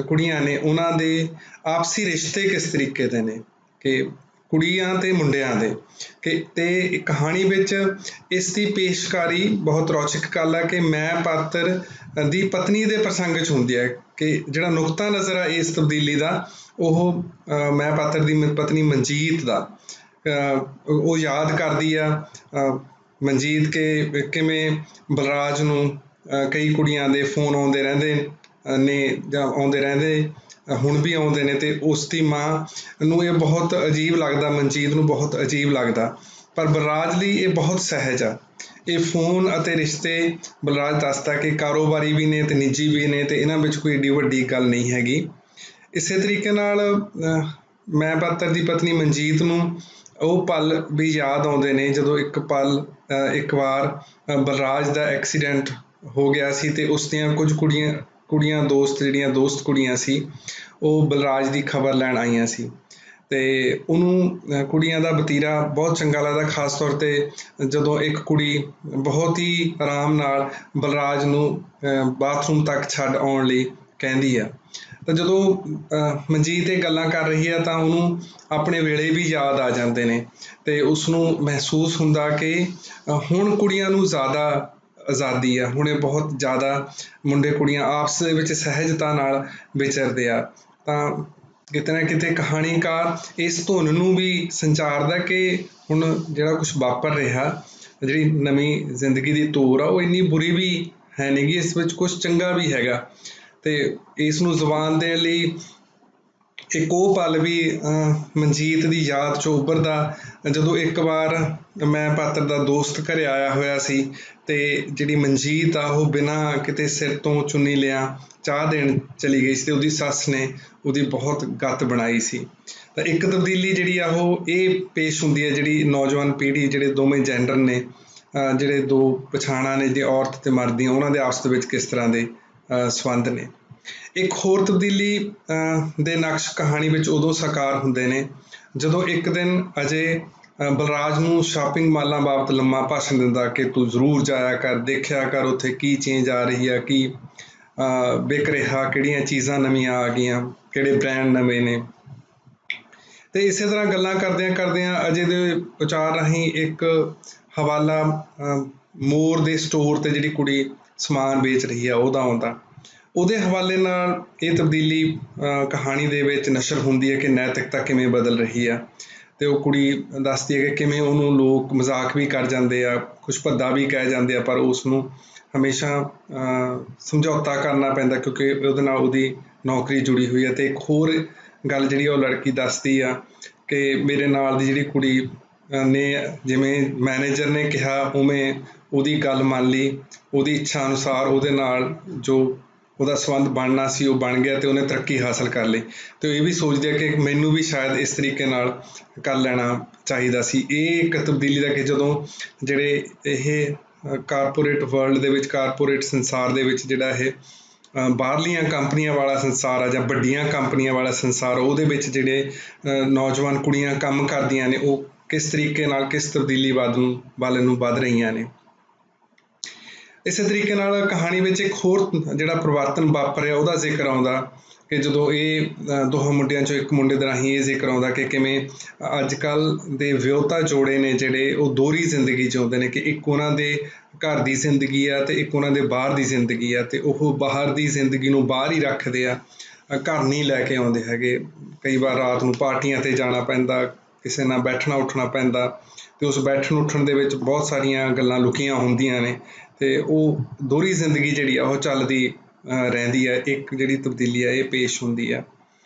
ਕੁੜੀਆਂ ਨੇ, ਉਹਨਾਂ ਦੇ ਆਪਸੀ ਰਿਸ਼ਤੇ ਕਿਸ ਤਰੀਕੇ ਦੇ ਨੇ, ਕਿ ਕੁੜੀਆਂ ਅਤੇ ਮੁੰਡਿਆਂ ਦੇ, ਅਤੇ ਕਹਾਣੀ ਵਿੱਚ ਇਸ ਦੀ ਪੇਸ਼ਕਾਰੀ ਬਹੁਤ ਰੌਚਕ ਗੱਲ ਹੈ ਕਿ ਮੈਂ ਪਾਤਰ ਦੀ ਪਤਨੀ ਦੇ ਪ੍ਰਸੰਗ 'ਚ ਹੁੰਦੀ ਹੈ, ਕਿ ਜਿਹੜਾ ਨੁਕਤਾ ਨਜ਼ਰ ਆ ਇਸ ਤਬਦੀਲੀ ਦਾ, ਉਹ ਮੈਂ ਪਾਤਰ ਦੀ ਪਤਨੀ ਮਨਜੀਤ ਦਾ, ਉਹ ਯਾਦ ਕਰਦੀ ਆ ਮਨਜੀਤ ਕਿ ਕਿਵੇਂ ਬਲਰਾਜ ਨੂੰ ਕਈ ਕੁੜੀਆਂ ਦੇ ਫੋਨ ਆਉਂਦੇ ਰਹਿੰਦੇ ਨੇ, ਜਾਂ ਆਉਂਦੇ ਰਹਿੰਦੇ, ਹੁਣ ਵੀ ਆਉਂਦੇ ਨੇ, ਅਤੇ ਉਸ ਦੀ ਮਾਂ ਨੂੰ ਇਹ ਬਹੁਤ ਅਜੀਬ ਲੱਗਦਾ, ਮਨਜੀਤ ਨੂੰ ਬਹੁਤ ਅਜੀਬ ਲੱਗਦਾ, ਪਰ ਬਲਰਾਜ ਲਈ ਇਹ ਬਹੁਤ ਸਹਿਜ ਆ। ਇਹ ਫੋਨ ਅਤੇ ਰਿਸ਼ਤੇ ਬਲਰਾਜ ਦੱਸਦਾ ਕਿ ਕਾਰੋਬਾਰੀ ਵੀ ਨੇ ਤੇ ਨਿੱਜੀ ਵੀ ਨੇ, ਤੇ ਇਹਨਾਂ ਵਿੱਚ ਕੋਈ ਏਡੀ ਵੱਡੀ ਗੱਲ ਨਹੀਂ ਹੈਗੀ। ਇਸੇ ਤਰੀਕੇ ਨਾਲ ਮੈਂ ਪਾਤਰ ਦੀ ਪਤਨੀ ਮਨਜੀਤ ਨੂੰ ਉਹ ਪਲ ਵੀ ਯਾਦ ਆਉਂਦੇ ਨੇ ਜਦੋਂ ਇੱਕ ਵਾਰ ਬਲਰਾਜ ਦਾ ਐਕਸੀਡੈਂਟ ਹੋ ਗਿਆ ਸੀ ਤੇ ਉਸ ਦੀਆਂ ਕੁਝ ਕੁੜੀਆਂ ਦੋਸਤ ਕੁੜੀਆਂ ਸੀ, ਉਹ ਬਲਰਾਜ ਦੀ ਖਬਰ ਲੈਣ ਆਈਆਂ ਸੀ ਤੇ ਉਹਨੂੰ ਕੁੜੀਆਂ ਦਾ ਵਤੀਰਾ ਬਹੁਤ ਚੰਗਾ ਲੱਗਦਾ, ਖਾਸ ਤੌਰ ਤੇ ਜਦੋਂ ਇੱਕ ਕੁੜੀ ਬਹੁਤ ਹੀ ਆਰਾਮ ਨਾਲ ਬਲਰਾਜ ਨੂੰ ਬਾਥਰੂਮ ਤੱਕ ਛੱਡ ਆਉਣ ਲਈ ਕਹਿੰਦੀ ਆ। ਤਾਂ ਜਦੋਂ ਮਨਜੀਤ ਇਹ ਗੱਲਾਂ ਕਰ ਰਹੀ ਆ ਤਾਂ ਉਹਨੂੰ ਆਪਣੇ ਵੇਲੇ ਵੀ ਯਾਦ ਆ ਜਾਂਦੇ ਨੇ ਤੇ ਉਸਨੂੰ ਮਹਿਸੂਸ ਹੁੰਦਾ ਕਿ ਹੁਣ ਕੁੜੀਆਂ ਨੂੰ ਜ਼ਿਆਦਾ ਆਜ਼ਾਦੀ ਆ, ਹੁਣ ਇਹ ਬਹੁਤ ਜ਼ਿਆਦਾ ਮੁੰਡੇ ਕੁੜੀਆਂ ਆਪਸ ਦੇ ਵਿੱਚ ਸਹਿਜਤਾ ਨਾਲ ਵਿਚਰਦੇ ਆ। ਤਾਂ ਕਿਤੇ ਨਾ ਕਿਤੇ ਕਹਾਣੀਕਾਰ ਇਸ ਧੁਨ ਨੂੰ ਵੀ ਸੰਚਾਰਦਾ ਕਿ ਹੁਣ ਜਿਹੜਾ ਕੁਛ ਵਾਪਰ ਰਿਹਾ, ਜਿਹੜੀ ਨਵੀਂ ਜ਼ਿੰਦਗੀ ਦੀ ਤੋਰ ਆ, ਉਹ ਇੰਨੀ ਬੁਰੀ ਵੀ ਹੈ ਨਹੀਂ ਗੀ, ਇਸ ਵਿੱਚ ਕੁਛ ਚੰਗਾ ਵੀ ਹੈਗਾ। ਤੇ ਇਸ ਨੂੰ ਜ਼ੁਬਾਨ ਦੇਣ ਲਈ ਇੱਕ ਉਹ ਪਲ ਵੀ ਮਨਜੀਤ ਦੀ ਯਾਦ 'ਚੋਂ ਉੱਭਰਦਾ ਜਦੋਂ ਇੱਕ ਵਾਰ ਮੈਂ ਪਾਤਰ ਦਾ ਦੋਸਤ ਘਰੇ ਆਇਆ ਹੋਇਆ ਸੀ ਤੇ ਜਿਹੜੀ ਮਨਜੀਤ ਆ ਉਹ ਬਿਨਾਂ ਕਿਤੇ ਸਿਰ ਤੋਂ ਚੁੰਨੀ ਲਿਆ ਚਾਹ ਦੇਣ ਚਲੀ ਗਈ ਸੀ ਤੇ ਉਹਦੀ ਸੱਸ ਨੇ ਉਹਦੀ ਬਹੁਤ ਗੱਤ ਬਣਾਈ ਸੀ। ਤਾਂ ਇੱਕ ਤਬਦੀਲੀ ਜਿਹੜੀ ਆ ਉਹ ਇਹ ਪੇਸ਼ ਹੁੰਦੀ ਹੈ, ਜਿਹੜੀ ਨੌਜਵਾਨ ਪੀੜ੍ਹੀ, ਜਿਹੜੇ ਦੋਵੇਂ ਜੈਂਡਰ ਨੇ, ਜਿਹੜੇ ਦੋ ਪਛਾਣਾਂ ਨੇ, ਜੇ ਔਰਤ ਤੇ ਮਰਦ ਦੀਆਂ, ਉਹਨਾਂ ਦੇ ਆਪਸ ਦੇ ਵਿੱਚ ਕਿਸ ਤਰ੍ਹਾਂ ਦੇ ਸੰਬੰਧ ਨੇ। ਇੱਕ ਹੋਰ ਤਬਦੀਲੀ ਦੇ ਨਕਸ਼ ਕਹਾਣੀ ਵਿੱਚ ਉਦੋਂ ਸਾਕਾਰ ਹੁੰਦੇ ਨੇ ਜਦੋਂ ਇੱਕ ਦਿਨ ਅਜੇ ਬਲਰਾਜ ਨੂੰ ਸ਼ਾਪਿੰਗ ਮਾਲਾਂ ਬਾਬਤ ਲੰਮਾ ਭਾਸ਼ਣ ਦਿੰਦਾ ਕਿ ਤੂੰ ਜ਼ਰੂਰ ਜਾਇਆ ਕਰ, ਦੇਖਿਆ ਕਰ ਉੱਥੇ ਕੀ ਚੇਂਜ ਆ ਰਹੀ ਆ, ਕੀ ਵਿਕ ਰਿਹਾ, ਕਿਹੜੀਆਂ ਚੀਜ਼ਾਂ ਨਵੀਆਂ ਆ ਗਈਆਂ, ਕਿਹੜੇ ਬ੍ਰਾਂਡ ਨਵੇਂ ਨੇ। ਤੇ ਇਸੇ ਤਰ੍ਹਾਂ ਗੱਲਾਂ ਕਰਦਿਆਂ ਅਜੇ ਦੇ ਉਚਾਰ ਰਾਹੀਂ ਇੱਕ ਹਵਾਲਾ ਮੋਰ ਦੇ ਸਟੋਰ ਤੇ ਜਿਹੜੀ ਕੁੜੀ ਸਮਾਨ ਵੇਚ ਰਹੀ ਆ ਉਹਦਾ ਆਉਂਦਾ, ਉਹਦੇ ਹਵਾਲੇ ਨਾਲ ਇਹ ਤਬਦੀਲੀ ਕਹਾਣੀ ਦੇ ਵਿੱਚ ਨਸ਼ਰ ਹੁੰਦੀ ਹੈ ਕਿ ਨੈਤਿਕਤਾ ਕਿਵੇਂ ਬਦਲ ਰਹੀ ਆ। ਤੇ ਉਹ ਕੁੜੀ ਦੱਸਦੀ ਹੈ ਕਿ ਕਿਵੇਂ ਉਹਨੂੰ ਲੋਕ ਮਜ਼ਾਕ ਵੀ ਕਰ ਜਾਂਦੇ ਆ, ਕੁਛ ਭੱਦਾ ਵੀ ਕਹਿ ਜਾਂਦੇ ਆ, ਪਰ ਉਸ ਨੂੰ ਹਮੇਸ਼ਾ ਸਮਝੌਤਾ ਕਰਨਾ ਪੈਂਦਾ ਕਿਉਂਕਿ ਉਹਦੇ ਨਾਲ ਉਹਦੀ ਨੌਕਰੀ ਜੁੜੀ ਹੋਈ ਹੈ। ਤੇ ਇੱਕ ਹੋਰ ਗੱਲ ਜਿਹੜੀ ਉਹ ਲੜਕੀ ਦੱਸਦੀ ਆ ਕਿ ਮੇਰੇ ਨਾਲ ਦੀ ਜਿਹੜੀ ਕੁੜੀ ਨੇ ਜਿਵੇਂ ਮੈਨੇਜਰ ਨੇ ਕਿਹਾ ਉਵੇਂ ਉਹਦੀ ਗੱਲ ਮੰਨ ਲਈ, ਉਹਦੀ ਇੱਛਾ ਅਨੁਸਾਰ ਉਹਦੇ ਨਾਲ ਜੋ ਉਹਦਾ ਸੰਬੰਧ ਬਣਨਾ ਸੀ ਉਹ ਬਣ ਗਿਆ ਤੇ ਉਹਨੇ ਤਰੱਕੀ ਹਾਸਲ ਕਰ ਲਈ। ਤੇ ਇਹ ਵੀ ਸੋਚਦੇ ਆ ਕਿ ਮੈਨੂੰ ਵੀ ਸ਼ਾਇਦ ਇਸ ਤਰੀਕੇ ਨਾਲ ਕਰ ਲੈਣਾ ਚਾਹੀਦਾ ਸੀ। ਇਹ ਇੱਕ ਤਬਦੀਲੀ ਦਾ ਕਿ ਜਦੋਂ ਜਿਹੜੇ ਇਹ ਕਾਰਪੋਰੇਟ ਵਰਲਡ ਦੇ ਵਿੱਚ, ਕਾਰਪੋਰੇਟ ਸੰਸਾਰ ਦੇ ਵਿੱਚ ਜਿਹੜਾ ਇਹ ਬਾਹਰਲੀਆਂ ਕੰਪਨੀਆਂ ਵਾਲਾ ਸੰਸਾਰ ਆ ਜਾਂ ਵੱਡੀਆਂ ਕੰਪਨੀਆਂ ਵਾਲਾ ਸੰਸਾਰ, ਉਹਦੇ ਵਿੱਚ ਜਿਹੜੇ ਨੌਜਵਾਨ ਕੁੜੀਆਂ ਕੰਮ ਕਰਦੀਆਂ ਨੇ ਉਹ ਕਿਸ ਤਰੀਕੇ ਨਾਲ ਕਿਸ ਤਬਦੀਲੀ ਵੱਲ ਨੂੰ ਵੱਧ ਰਹੀਆਂ ਨੇ। ਇਸੇ ਤਰੀਕੇ ਨਾਲ ਕਹਾਣੀ ਵਿੱਚ ਇੱਕ ਹੋਰ ਜਿਹੜਾ ਪਰਿਵਰਤਨ ਵਾਪਰਿਆ ਉਹਦਾ ਜ਼ਿਕਰ ਆਉਂਦਾ ਕਿ ਜਦੋਂ ਇਹ ਦੋਹਾਂ ਮੁੰਡਿਆਂ 'ਚੋਂ ਇੱਕ ਮੁੰਡੇ ਦੇ ਰਾਹੀਂ ਇਹ ਜ਼ਿਕਰ ਆਉਂਦਾ ਕਿ ਕਿਵੇਂ ਅੱਜ ਕੱਲ੍ਹ ਦੇ ਵਿਆਹੁਤਾ ਜੋੜੇ ਨੇ ਜਿਹੜੇ ਉਹ ਦੋਹਰੀ ਜ਼ਿੰਦਗੀ ਜਿਉਂਦੇ ਨੇ, ਕਿ ਇੱਕ ਉਹਨਾਂ ਦੇ ਘਰ ਦੀ ਜ਼ਿੰਦਗੀ ਆ ਤੇ ਇੱਕ ਉਹਨਾਂ ਦੇ ਬਾਹਰ ਦੀ ਜ਼ਿੰਦਗੀ ਆ, ਤੇ ਉਹ ਬਾਹਰ ਦੀ ਜ਼ਿੰਦਗੀ ਨੂੰ ਬਾਹਰ ਹੀ ਰੱਖਦੇ ਆ, ਘਰ ਨਹੀਂ ਲੈ ਕੇ ਆਉਂਦੇ ਹੈਗੇ। ਕਈ ਵਾਰ ਰਾਤ ਨੂੰ ਪਾਰਟੀਆਂ 'ਤੇ ਜਾਣਾ ਪੈਂਦਾ, ਕਿਸੇ ਨਾਲ ਬੈਠਣਾ ਉੱਠਣਾ ਪੈਂਦਾ ਤੇ ਉਸ ਬੈਠਣ ਉੱਠਣ ਦੇ ਵਿੱਚ ਬਹੁਤ ਸਾਰੀਆਂ ਗੱਲਾਂ ਲੁਕੀਆਂ ਹੁੰਦੀਆਂ ਨੇ ਤੇ ਉਹ ਦੋਹਰੀ ਜ਼ਿੰਦਗੀ ਜਿਹੜੀ ਆ ਉਹ ਚੱਲਦੀ ਰਹਿੰਦੀ ਹੈ। ਇੱਕ ਜਿਹੜੀ ਤਬਦੀਲੀ ਆ ਇਹ ਪੇਸ਼ ਹੁੰਦੀ ਆ।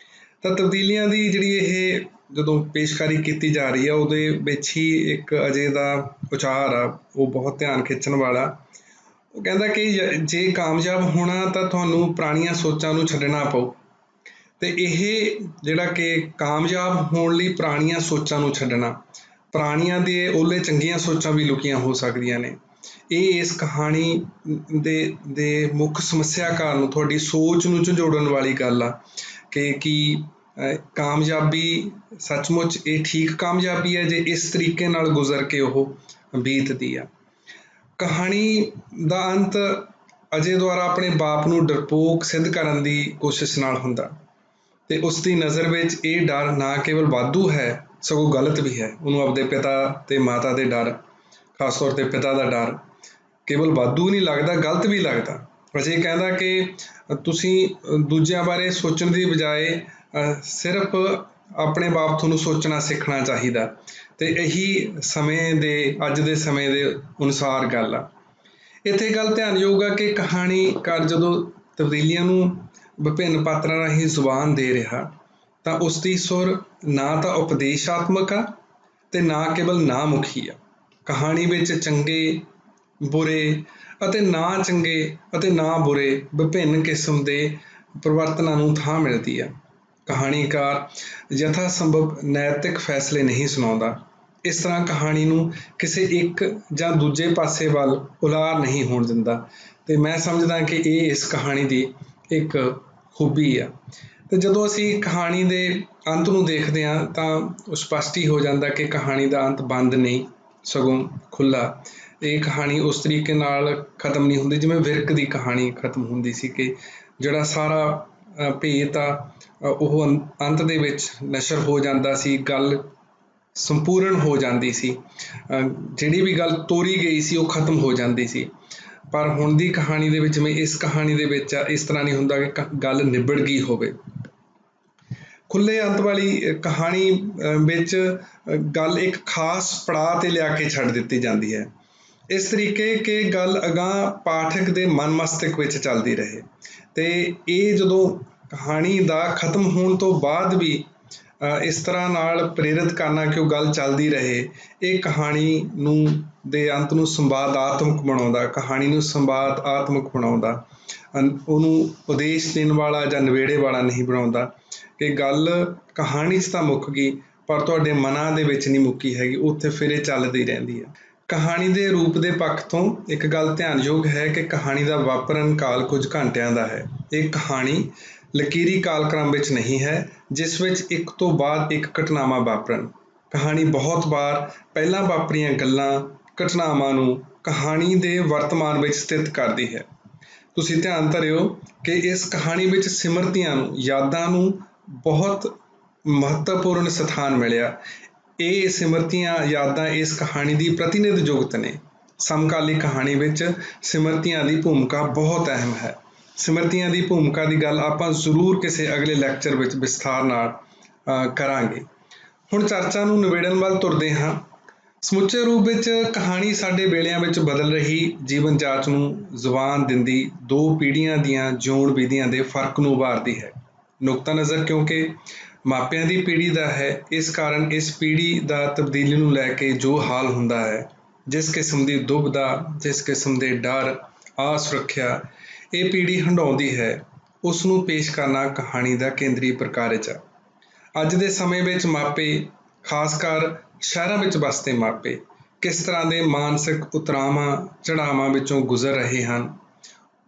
ਤਾਂ ਤਬਦੀਲੀਆਂ ਦੀ ਜਿਹੜੀ ਇਹ ਜਦੋਂ ਪੇਸ਼ਕਾਰੀ ਕੀਤੀ ਜਾ ਰਹੀ ਆ ਉਹਦੇ ਵਿੱਚ ਹੀ ਇੱਕ ਅਜੇ ਦਾ ਉਚਾਰ ਆ ਉਹ ਬਹੁਤ ਧਿਆਨ ਖਿੱਚਣ ਵਾਲਾ। ਉਹ ਕਹਿੰਦਾ ਕਿ ਜੇ ਕਾਮਯਾਬ ਹੋਣਾ ਤਾਂ ਤੁਹਾਨੂੰ ਪੁਰਾਣੀਆਂ ਸੋਚਾਂ ਨੂੰ ਛੱਡਣਾ ਪਊ। ਤੇ ਇਹ ਜਿਹੜਾ ਕਿ ਕਾਮਯਾਬ ਹੋਣ ਲਈ ਪੁਰਾਣੀਆਂ ਸੋਚਾਂ ਨੂੰ ਛੱਡਣਾ, ਪੁਰਾਣੀਆਂ ਦੇ ਓਲੇ ਚੰਗੀਆਂ ਸੋਚਾਂ ਵੀ ਲੁਕੀਆਂ ਹੋ ਸਕਦੀਆਂ ਨੇ। ਇਹ ਇਸ ਕਹਾਣੀ ਦੇ ਮੁੱਖ ਸਮੱਸਿਆਕਾਰ ਨੂੰ, ਤੁਹਾਡੀ ਸੋਚ ਨੂੰ ਝੰਜੋੜਨ ਵਾਲੀ ਗੱਲ ਆ ਕਿ ਕੀ ਕਾਮਯਾਬੀ ਸੱਚਮੁੱਚ ਇਹ ਠੀਕ ਕਾਮਯਾਬੀ ਹੈ ਜੇ ਇਸ ਤਰੀਕੇ ਨਾਲ ਗੁਜ਼ਰ ਕੇ ਉਹ ਬੀਤਦੀ ਆ। ਕਹਾਣੀ ਦਾ ਅੰਤ ਅਜੇ ਦੁਆਰਾ ਆਪਣੇ ਬਾਪ ਨੂੰ ਡਰਪੋਕ ਸਿੱਧ ਕਰਨ ਦੀ ਕੋਸ਼ਿਸ਼ ਨਾਲ ਹੁੰਦਾ ਤੇ ਉਸ ਦੀ ਨਜ਼ਰ ਵਿੱਚ ਇਹ ਡਰ ਨਾ ਕੇਵਲ ਵਾਧੂ ਹੈ ਸਗੋਂ ਗਲਤ ਵੀ ਹੈ। ਉਹਨੂੰ ਆਪਦੇ ਪਿਤਾ ਤੇ ਮਾਤਾ ਦੇ ਡਰ, ਖਾਸ ਤੌਰ ਤੇ ਪਿਤਾ ਦਾ ਡਰ ਕੇਵਲ ਵਾਧੂ ਨਹੀਂ ਲੱਗਦਾ, ਗਲਤ ਵੀ ਲੱਗਦਾ। ਅਜੇ ਕਹਿੰਦਾ ਕਿ ਤੁਸੀਂ ਦੂਜਿਆਂ ਬਾਰੇ ਸੋਚਣ ਦੀ ਬਜਾਏ ਸਿਰਫ ਆਪਣੇ ਬਾਪ ਤੁਹਾਨੂੰ ਸੋਚਣਾ ਸਿੱਖਣਾ ਚਾਹੀਦਾ ਤੇ ਇਹੀ ਅੱਜ ਦੇ ਸਮੇਂ ਦੇ ਅਨੁਸਾਰ ਗੱਲ ਆ। ਇੱਥੇ ਗੱਲ ਧਿਆਨਯੋਗ ਆ ਕਿ ਕਹਾਣੀਕਾਰ ਜਦੋਂ ਤਬਦੀਲੀਆਂ ਨੂੰ ਵਿਭਿੰਨ ਪਾਤਰਾਂ ਰਾਹੀਂ ਜ਼ੁਬਾਨ ਦੇ ਰਿਹਾ ਤਾਂ ਉਸ ਦੀ ਸੁਰ ਨਾ ਤਾਂ ਉਪਦੇਸ਼ਾਤਮਕ ਆ ਤੇ ਨਾ ਕੇਵਲ ਨਾਮੁਖੀ ਆ। ਕਹਾਣੀ ਵਿੱਚ ਚੰਗੇ ਬੁਰੇ ਅਤੇ ਨਾ ਚੰਗੇ ਅਤੇ ਨਾ ਬੁਰੇ ਵਿਭਿੰਨ ਕਿਸਮ ਦੇ ਪਰਿਵਰਤਨਾਂ ਨੂੰ ਥਾਂ ਮਿਲਦੀ ਹੈ। ਕਹਾਣੀਕਾਰ ਯਥਾ ਸੰਭਵ ਨੈਤਿਕ ਫੈਸਲੇ ਨਹੀਂ ਸੁਣਾਉਂਦਾ। ਇਸ ਤਰ੍ਹਾਂ ਕਹਾਣੀ ਨੂੰ ਕਿਸੇ ਇੱਕ ਜਾਂ ਦੂਜੇ ਪਾਸੇ ਵੱਲ ਉਲਾਰ ਨਹੀਂ ਹੋਣ ਦਿੰਦਾ, ਤੇ ਮੈਂ ਸਮਝਦਾ ਕਿ ਇਹ ਇਸ ਕਹਾਣੀ ਦੀ ਇੱਕ ਖੂਬੀ ਆ। ਤੇ ਜਦੋਂ ਅਸੀਂ ਕਹਾਣੀ ਦੇ ਅੰਤ ਨੂੰ ਦੇਖਦੇ ਹਾਂ ਤਾਂ ਸਪਸ਼ਟ ਹੀ ਹੋ ਜਾਂਦਾ ਕਿ ਕਹਾਣੀ ਦਾ ਅੰਤ ਬੰਦ ਨਹੀਂ, ਸਗੋਂ ਖੁੱਲ੍ਹਾ। ਇਹ ਕਹਾਣੀ ਉਸ ਤਰੀਕੇ ਨਾਲ ਖਤਮ ਨਹੀਂ ਹੁੰਦੀ ਜਿਵੇਂ ਵਿਰਕ ਦੀ ਕਹਾਣੀ ਖਤਮ ਹੁੰਦੀ ਸੀ, ਕਿ ਜਿਹੜਾ ਸਾਰਾ ਭੇਤ ਆ ਉਹ ਅੰਤ ਦੇ ਵਿੱਚ ਨਸ਼ਰ ਹੋ ਜਾਂਦਾ ਸੀ, ਗੱਲ ਸੰਪੂਰਨ ਹੋ ਜਾਂਦੀ ਸੀ, ਜਿਹੜੀ ਵੀ ਗੱਲ ਤੋਰੀ ਗਈ ਸੀ ਉਹ ਖਤਮ ਹੋ ਜਾਂਦੀ ਸੀ। ਪਰ ਹੁਣ ਦੀ ਕਹਾਣੀ ਦੇ ਵਿੱਚ, ਜਿਵੇਂ ਇਸ ਕਹਾਣੀ ਦੇ ਵਿੱਚ ਇਸ ਤਰ੍ਹਾਂ ਨਹੀਂ ਹੁੰਦਾ ਕਿ ਗੱਲ ਨਿਬੜ ਗਈ ਹੋਵੇ। ਖੁੱਲ੍ਹੇ ਅੰਤ ਵਾਲੀ ਕਹਾਣੀ ਵਿੱਚ ਗੱਲ ਇੱਕ ਖਾਸ ਪੜਾਅ 'ਤੇ ਲਿਆ ਕੇ ਛੱਡ ਦਿੱਤੀ ਜਾਂਦੀ ਹੈ, ਇਸ ਤਰੀਕੇ ਕਿ ਗੱਲ ਅਗਾਂਹ ਪਾਠਕ ਦੇ ਮਨ ਮਸਤਕ ਵਿੱਚ ਚੱਲਦੀ ਰਹੇ। ਤੇ ਇਹ ਜਦੋਂ ਕਹਾਣੀ ਦਾ ਖਤਮ ਹੋਣ ਤੋਂ ਬਾਅਦ ਵੀ ਇਸ ਤਰ੍ਹਾਂ ਨਾਲ ਪ੍ਰੇਰਿਤ ਕਰਨਾ ਕਿ ਉਹ ਗੱਲ ਚੱਲਦੀ ਰਹੇ, ਇਹ ਕਹਾਣੀ ਨੂੰ ਦੇ ਅੰਤ ਨੂੰ ਸੰਵਾਦਾਤਮਕ ਬਣਾਉਂਦਾ, ਕਹਾਣੀ ਨੂੰ ਸੰਵਾਦਾਤਮਕ ਬਣਾਉਂਦਾ, ਉਹਨੂੰ ਉਪਦੇਸ਼ ਦੇਣ ਵਾਲਾ ਜਾਂ ਨਿਬੇੜੇ ਵਾਲਾ ਨਹੀਂ ਬਣਾਉਂਦਾ ਕਿ ਗੱਲ ਕਹਾਣੀ 'ਚ ਤਾਂ ਮੁੱਕ ਗਈ ਪਰ ਤੁਹਾਡੇ ਮਨਾਂ ਦੇ ਵਿੱਚ ਨਹੀਂ ਮੁੱਕੀ ਹੈਗੀ, ਉੱਥੇ ਫਿਰ ਇਹ ਚੱਲਦੀ ਰਹਿੰਦੀ ਹੈ। ਕਹਾਣੀ ਦੇ ਰੂਪ ਦੇ ਪੱਖ ਤੋਂ ਇੱਕ ਗੱਲ ਧਿਆਨਯੋਗ ਹੈ ਕਿ ਕਹਾਣੀ ਦਾ ਵਾਪਰਨ ਕਾਲ ਕੁਝ ਘੰਟਿਆਂ ਦਾ ਹੈ। ਇਹ ਕਹਾਣੀ ਲਕੀਰੀ ਕਾਲਕ੍ਰਮ ਵਿੱਚ ਨਹੀਂ ਹੈ ਜਿਸ ਵਿੱਚ ਇੱਕ ਤੋਂ ਬਾਅਦ ਇੱਕ ਘਟਨਾਵਾਂ ਵਾਪਰਨ। ਕਹਾਣੀ ਬਹੁਤ ਵਾਰ ਪਹਿਲਾਂ ਵਾਪਰੀਆਂ ਗੱਲਾਂ, ਘਟਨਾਵਾਂ ਨੂੰ ਕਹਾਣੀ ਦੇ ਵਰਤਮਾਨ ਵਿੱਚ ਸਥਿਤ ਕਰਦੀ ਹੈ। ਤੁਸੀਂ ਧਿਆਨ ਧਰਿਓ ਕਿ ਇਸ ਕਹਾਣੀ ਵਿੱਚ ਸਿਮਰਤੀਆਂ ਨੂੰ, ਯਾਦਾਂ ਨੂੰ ਬਹੁਤ ਮਹੱਤਵਪੂਰਨ ਸਥਾਨ ਮਿਲਿਆ। ਇਹ ਸਿਮਰਤੀਆਂ ਯਾਦਾਂ ਇਸ ਕਹਾਣੀ ਦੀ ਪ੍ਰਤੀਨਿਧ ਜੁਗਤ ਨੇ। ਸਮਕਾਲੀ ਕਹਾਣੀ ਵਿੱਚ ਸਿਮਰਤੀਆਂ ਦੀ ਭੂਮਿਕਾ ਬਹੁਤ ਅਹਿਮ ਹੈ। ਸਿਮਰਤੀਆਂ ਦੀ ਭੂਮਿਕਾ ਦੀ ਗੱਲ ਆਪਾਂ ਜ਼ਰੂਰ ਕਿਸੇ ਅਗਲੇ ਲੈਕਚਰ ਵਿੱਚ ਵਿਸਥਾਰ ਨਾਲ ਕਰਾਂਗੇ। ਹੁਣ ਚਰਚਾ ਨੂੰ ਨਿਬੇੜਨ ਵੱਲ ਤੁਰਦੇ ਹਾਂ। ਸਮੁੱਚੇ ਰੂਪ ਵਿੱਚ ਕਹਾਣੀ ਸਾਡੇ ਵੇਲਿਆਂ ਵਿੱਚ ਬਦਲ ਰਹੀ ਜੀਵਨ ਜਾਚ ਨੂੰ ਜ਼ੁਬਾਨ ਦਿੰਦੀ ਦੋ ਪੀੜ੍ਹੀਆਂ ਦੀਆਂ ਜਿਉਣ ਵਿਧੀਆਂ ਦੇ ਫਰਕ ਨੂੰ ਉਭਾਰਦੀ ਹੈ। ਨੁਕਤਾ ਨਜ਼ਰ ਕਿਉਂਕਿ ਮਾਪਿਆਂ ਦੀ ਪੀੜ੍ਹੀ ਦਾ ਹੈ, ਇਸ ਕਾਰਨ ਇਸ ਪੀੜ੍ਹੀ ਦਾ ਤਬਦੀਲੀ ਨੂੰ ਲੈ ਕੇ ਜੋ ਹਾਲ ਹੁੰਦਾ ਹੈ, ਜਿਸ ਕਿਸਮ ਦੀ ਦੁਬਿਧਾ, ਜਿਸ ਕਿਸਮ ਦੇ ਡਰ, ਅਸੁਰੱਖਿਆ ਇਹ ਪੀੜ੍ਹੀ ਹੰਢਾਉਂਦੀ ਹੈ, ਉਸ ਨੂੰ ਪੇਸ਼ ਕਰਨਾ ਕਹਾਣੀ ਦਾ ਕੇਂਦਰੀ ਪ੍ਰਕਾਰਜ ਆ। ਅੱਜ ਦੇ ਸਮੇਂ ਵਿੱਚ ਮਾਪੇ, ਖਾਸ ਕਰ ਸ਼ਹਿਰਾਂ ਵਿੱਚ ਵਸਦੇ ਮਾਪੇ, ਕਿਸ ਤਰ੍ਹਾਂ ਦੇ ਮਾਨਸਿਕ ਉਤਰਾਵਾਂ ਚੜ੍ਹਾਵਾਂ ਵਿੱਚੋਂ ਗੁਜ਼ਰ ਰਹੇ ਹਨ,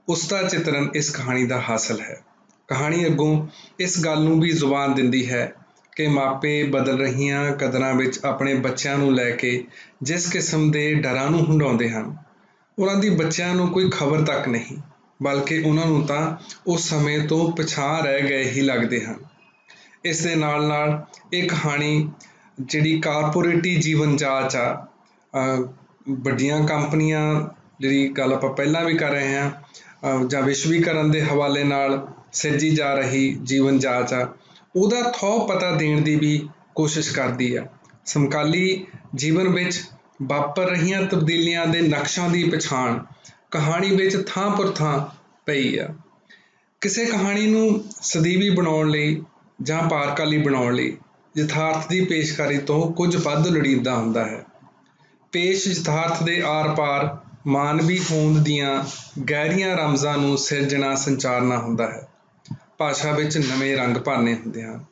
ਉਸ ਦਾ ਚਿਤਰਨ ਇਸ ਕਹਾਣੀ ਦਾ ਹਾਸਲ ਹੈ। ਕਹਾਣੀ ਅੱਗੋਂ ਇਸ ਗੱਲ ਨੂੰ ਵੀ ਜ਼ੁਬਾਨ ਦਿੰਦੀ ਹੈ ਕਿ ਮਾਪੇ ਬਦਲ ਰਹੀਆਂ ਕਦਰਾਂ ਵਿੱਚ ਆਪਣੇ ਬੱਚਿਆਂ ਨੂੰ ਲੈ ਕੇ ਜਿਸ ਕਿਸਮ ਦੇ ਡਰਾਂ ਨੂੰ ਹੰਢਾਉਂਦੇ ਹਨ, ਉਹਨਾਂ ਦੀ ਬੱਚਿਆਂ ਨੂੰ ਕੋਈ ਖਬਰ ਤੱਕ ਨਹੀਂ, ਬਲਕਿ ਉਹਨਾਂ ਨੂੰ ਤਾਂ ਉਸ ਸਮੇਂ ਤੋਂ ਪਿਛਾਂਹ ਰਹਿ ਗਏ ਹੀ ਲੱਗਦੇ ਹਨ। ਇਸ ਦੇ ਨਾਲ ਨਾਲ ਇਹ ਕਹਾਣੀ ਜਿਹੜੀ ਕਾਰਪੋਰੇਟੀ ਜੀਵਨ ਜਾਚ ਆ, ਵੱਡੀਆਂ ਕੰਪਨੀਆਂ, ਜਿਹੜੀ ਗੱਲ ਆਪਾਂ ਪਹਿਲਾਂ ਵੀ ਕਰ ਰਹੇ ਹਾਂ, ਜਾਂ ਵਿਸ਼ਵੀਕਰਨ ਦੇ ਹਵਾਲੇ ਨਾਲ ਸਿਰਜੀ ਜਾ ਰਹੀ ਜੀਵਨ ਜਾਚ ਆ, ਉਹਦਾ ਥਹੁ ਪਤਾ ਦੇਣ ਦੀ ਵੀ ਕੋਸ਼ਿਸ਼ ਕਰਦੀ ਆ। ਸਮਕਾਲੀ ਜੀਵਨ ਵਿੱਚ ਵਾਪਰ ਰਹੀਆਂ ਤਬਦੀਲੀਆਂ ਦੇ ਨਕਸ਼ਾਂ ਦੀ ਪਛਾਣ ਕਹਾਣੀ ਵਿੱਚ ਥਾਂ ਪਰ ਥਾਂ ਪਈ ਆ। ਕਿਸੇ ਕਹਾਣੀ ਨੂੰ ਸਦੀਵੀ ਬਣਾਉਣ ਲਈ ਜਾਂ ਪਾਰਕਾਲੀ ਬਣਾਉਣ ਲਈ ਯਥਾਰਥ ਦੀ ਪੇਸ਼ਕਾਰੀ ਤੋਂ ਕੁਝ ਵੱਧ ਲੋੜੀਂਦਾ ਹੁੰਦਾ ਹੈ। ਪੇਸ਼ ਯਥਾਰਥ ਦੇ ਆਰ ਪਾਰ ਮਾਨਵੀ ਹੋਂਦ ਦੀਆਂ ਗਹਿਰੀਆਂ ਰਮਜ਼ਾਂ ਨੂੰ ਸਿਰਜਣਾ ਸੰਚਾਰਨਾ ਹੁੰਦਾ ਹੈ। ਭਾਸ਼ਾ ਵਿੱਚ ਨਵੇਂ ਰੰਗ ਭਰਨੇ ਹੁੰਦੇ ਹਨ।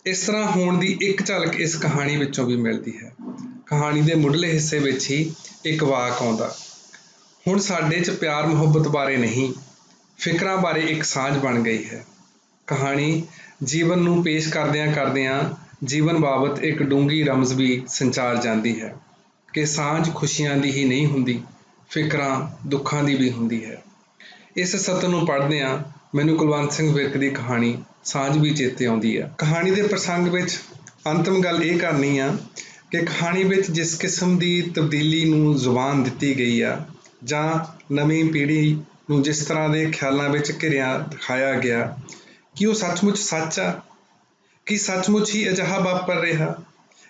ਇਸ ਤਰ੍ਹਾਂ ਹੋਣ ਦੀ ਇੱਕ ਝਲਕ ਇਸ ਕਹਾਣੀ ਵਿੱਚੋਂ ਵੀ ਮਿਲਦੀ ਹੈ। ਕਹਾਣੀ ਦੇ ਮੁੱਢਲੇ ਹਿੱਸੇ ਵਿੱਚ ਹੀ ਇੱਕ ਵਾਕ ਆਉਂਦਾ, ਹੁਣ ਸਾਡੇ 'ਚ ਪਿਆਰ ਮੁਹੱਬਤ ਬਾਰੇ ਨਹੀਂ, ਫਿਕਰਾਂ ਬਾਰੇ ਇੱਕ ਸਾਂਝ ਬਣ ਗਈ ਹੈ। ਕਹਾਣੀ ਜੀਵਨ ਨੂੰ ਪੇਸ਼ ਕਰਦਿਆਂ ਕਰਦਿਆਂ ਜੀਵਨ ਬਾਬਤ ਇੱਕ ਡੂੰਘੀ ਰਮਜ਼ ਵੀ ਸੰਚਾਰ ਜਾਂਦੀ ਹੈ ਕਿ ਸਾਂਝ ਖੁਸ਼ੀਆਂ ਦੀ ਹੀ ਨਹੀਂ ਹੁੰਦੀ, ਫਿਕਰਾਂ ਦੁੱਖਾਂ ਦੀ ਵੀ ਹੁੰਦੀ ਹੈ। ਇਸ ਸਤਰ ਨੂੰ ਪੜ੍ਹਦਿਆਂ ਮੈਨੂੰ ਕੁਲਵੰਤ ਸਿੰਘ ਵਿਰਕ ਦੀ ਕਹਾਣੀ ਸਾਂਝ ਵੀ ਚੇਤੇ ਆਉਂਦੀ ਆ। ਕਹਾਣੀ ਦੇ ਪ੍ਰਸੰਗ ਵਿੱਚ ਅੰਤਿਮ ਗੱਲ ਇਹ ਕਰਨੀ ਆ ਕਿ ਕਹਾਣੀ ਵਿੱਚ ਜਿਸ ਕਿਸਮ ਦੀ ਤਬਦੀਲੀ ਨੂੰ ਜ਼ੁਬਾਨ ਦਿੱਤੀ ਗਈ ਆ, ਜਾਂ ਨਵੀਂ ਪੀੜ੍ਹੀ ਨੂੰ ਜਿਸ ਤਰ੍ਹਾਂ ਦੇ ਖਿਆਲਾਂ ਵਿੱਚ ਘਿਰਿਆ ਦਿਖਾਇਆ ਗਿਆ, ਕੀ ਉਹ ਸੱਚਮੁੱਚ ਸੱਚ ਆ? ਕੀ ਸੱਚਮੁੱਚ ਹੀ ਅਜਿਹਾ ਵਾਪਰ ਰਿਹਾ?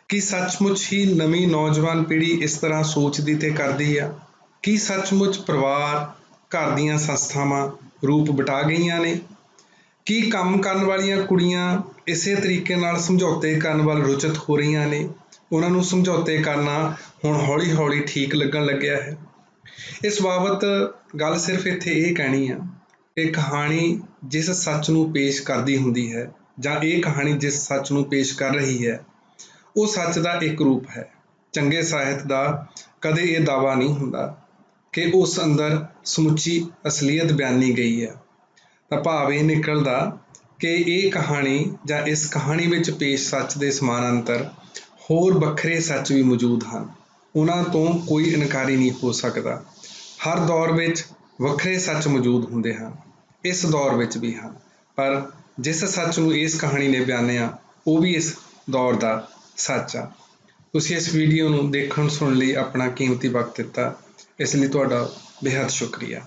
ਕੀ ਸੱਚਮੁੱਚ ਹੀ ਨਵੀਂ ਨੌਜਵਾਨ ਪੀੜ੍ਹੀ ਇਸ ਤਰ੍ਹਾਂ ਸੋਚਦੀ ਤੇ ਕਰਦੀ ਆ? ਕੀ ਸੱਚਮੁੱਚ ਪਰਿਵਾਰ, ਘਰ ਦੀਆਂ ਸੰਸਥਾਵਾਂ ਰੂਪ ਵਟਾ ਗਈਆਂ ਨੇ? ਕੀ ਕੰਮ ਕਰਨ ਵਾਲੀਆਂ ਕੁੜੀਆਂ ਇਸੇ ਤਰੀਕੇ ਨਾਲ ਸਮਝੌਤੇ ਕਰਨ ਵੱਲ ਰੁਚਿਤ ਹੋ ਰਹੀਆਂ ਨੇ? ਉਹਨਾਂ ਨੂੰ ਸਮਝੌਤੇ ਕਰਨਾ ਹੁਣ ਹੌਲੀ ਹੌਲੀ ਠੀਕ ਲੱਗਣ ਲੱਗਿਆ ਹੈ। ਇਸ ਬਾਬਤ ਗੱਲ ਸਿਰਫ ਇੱਥੇ ਇਹ ਕਹਿਣੀ ਆ ਕਿ ਕਹਾਣੀ ਜਿਸ ਸੱਚ ਨੂੰ ਪੇਸ਼ ਕਰਦੀ ਹੁੰਦੀ ਹੈ ਜਾਂ ਇਹ ਕਹਾਣੀ ਜਿਸ ਸੱਚ ਨੂੰ ਪੇਸ਼ ਕਰ ਰਹੀ ਹੈ ਉਹ ਸੱਚ ਦਾ ਇੱਕ ਰੂਪ ਹੈ। ਚੰਗੇ ਸਾਹਿਤ ਦਾ ਕਦੇ ਇਹ ਦਾਅਵਾ ਨਹੀਂ ਹੁੰਦਾ ਕਿ ਉਸ ਅੰਦਰ ਸਮੁੱਚੀ ਅਸਲੀਅਤ ਬਿਆਨੀ ਗਈ ਹੈ। ਤਾਂ ਭਾਵ ਇਹ ਨਿਕਲਦਾ ਕਿ ਇਹ ਕਹਾਣੀ ਜਾਂ ਇਸ ਕਹਾਣੀ ਵਿੱਚ ਪੇਸ਼ ਸੱਚ ਦੇ ਸਮਾਨਾਂਤਰ ਹੋਰ ਵੱਖਰੇ ਸੱਚ ਵੀ ਮੌਜੂਦ ਹਨ। ਉਹਨਾਂ ਤੋਂ ਕੋਈ ਇਨਕਾਰੀ ਨਹੀਂ ਹੋ ਸਕਦਾ। ਹਰ ਦੌਰ ਵਿੱਚ ਵੱਖਰੇ ਸੱਚ ਮੌਜੂਦ ਹੁੰਦੇ ਹਨ, ਇਸ ਦੌਰ ਵਿੱਚ ਵੀ ਹਨ, ਪਰ ਜਿਸ ਸੱਚ ਨੂੰ ਇਸ ਕਹਾਣੀ ਨੇ ਬਿਆਨਿਆ ਉਹ ਵੀ ਇਸ ਦੌਰ ਦਾ ਸੱਚ ਆ। ਤੁਸੀਂ ਇਸ ਵੀਡੀਓ ਨੂੰ ਦੇਖਣ ਸੁਣਨ ਲਈ ਆਪਣਾ ਕੀਮਤੀ ਵਕਤ ਦਿੱਤਾ, ਇਸ ਲਈ ਤੁਹਾਡਾ ਬੇਹੱਦ ਸ਼ੁਕਰੀਆ।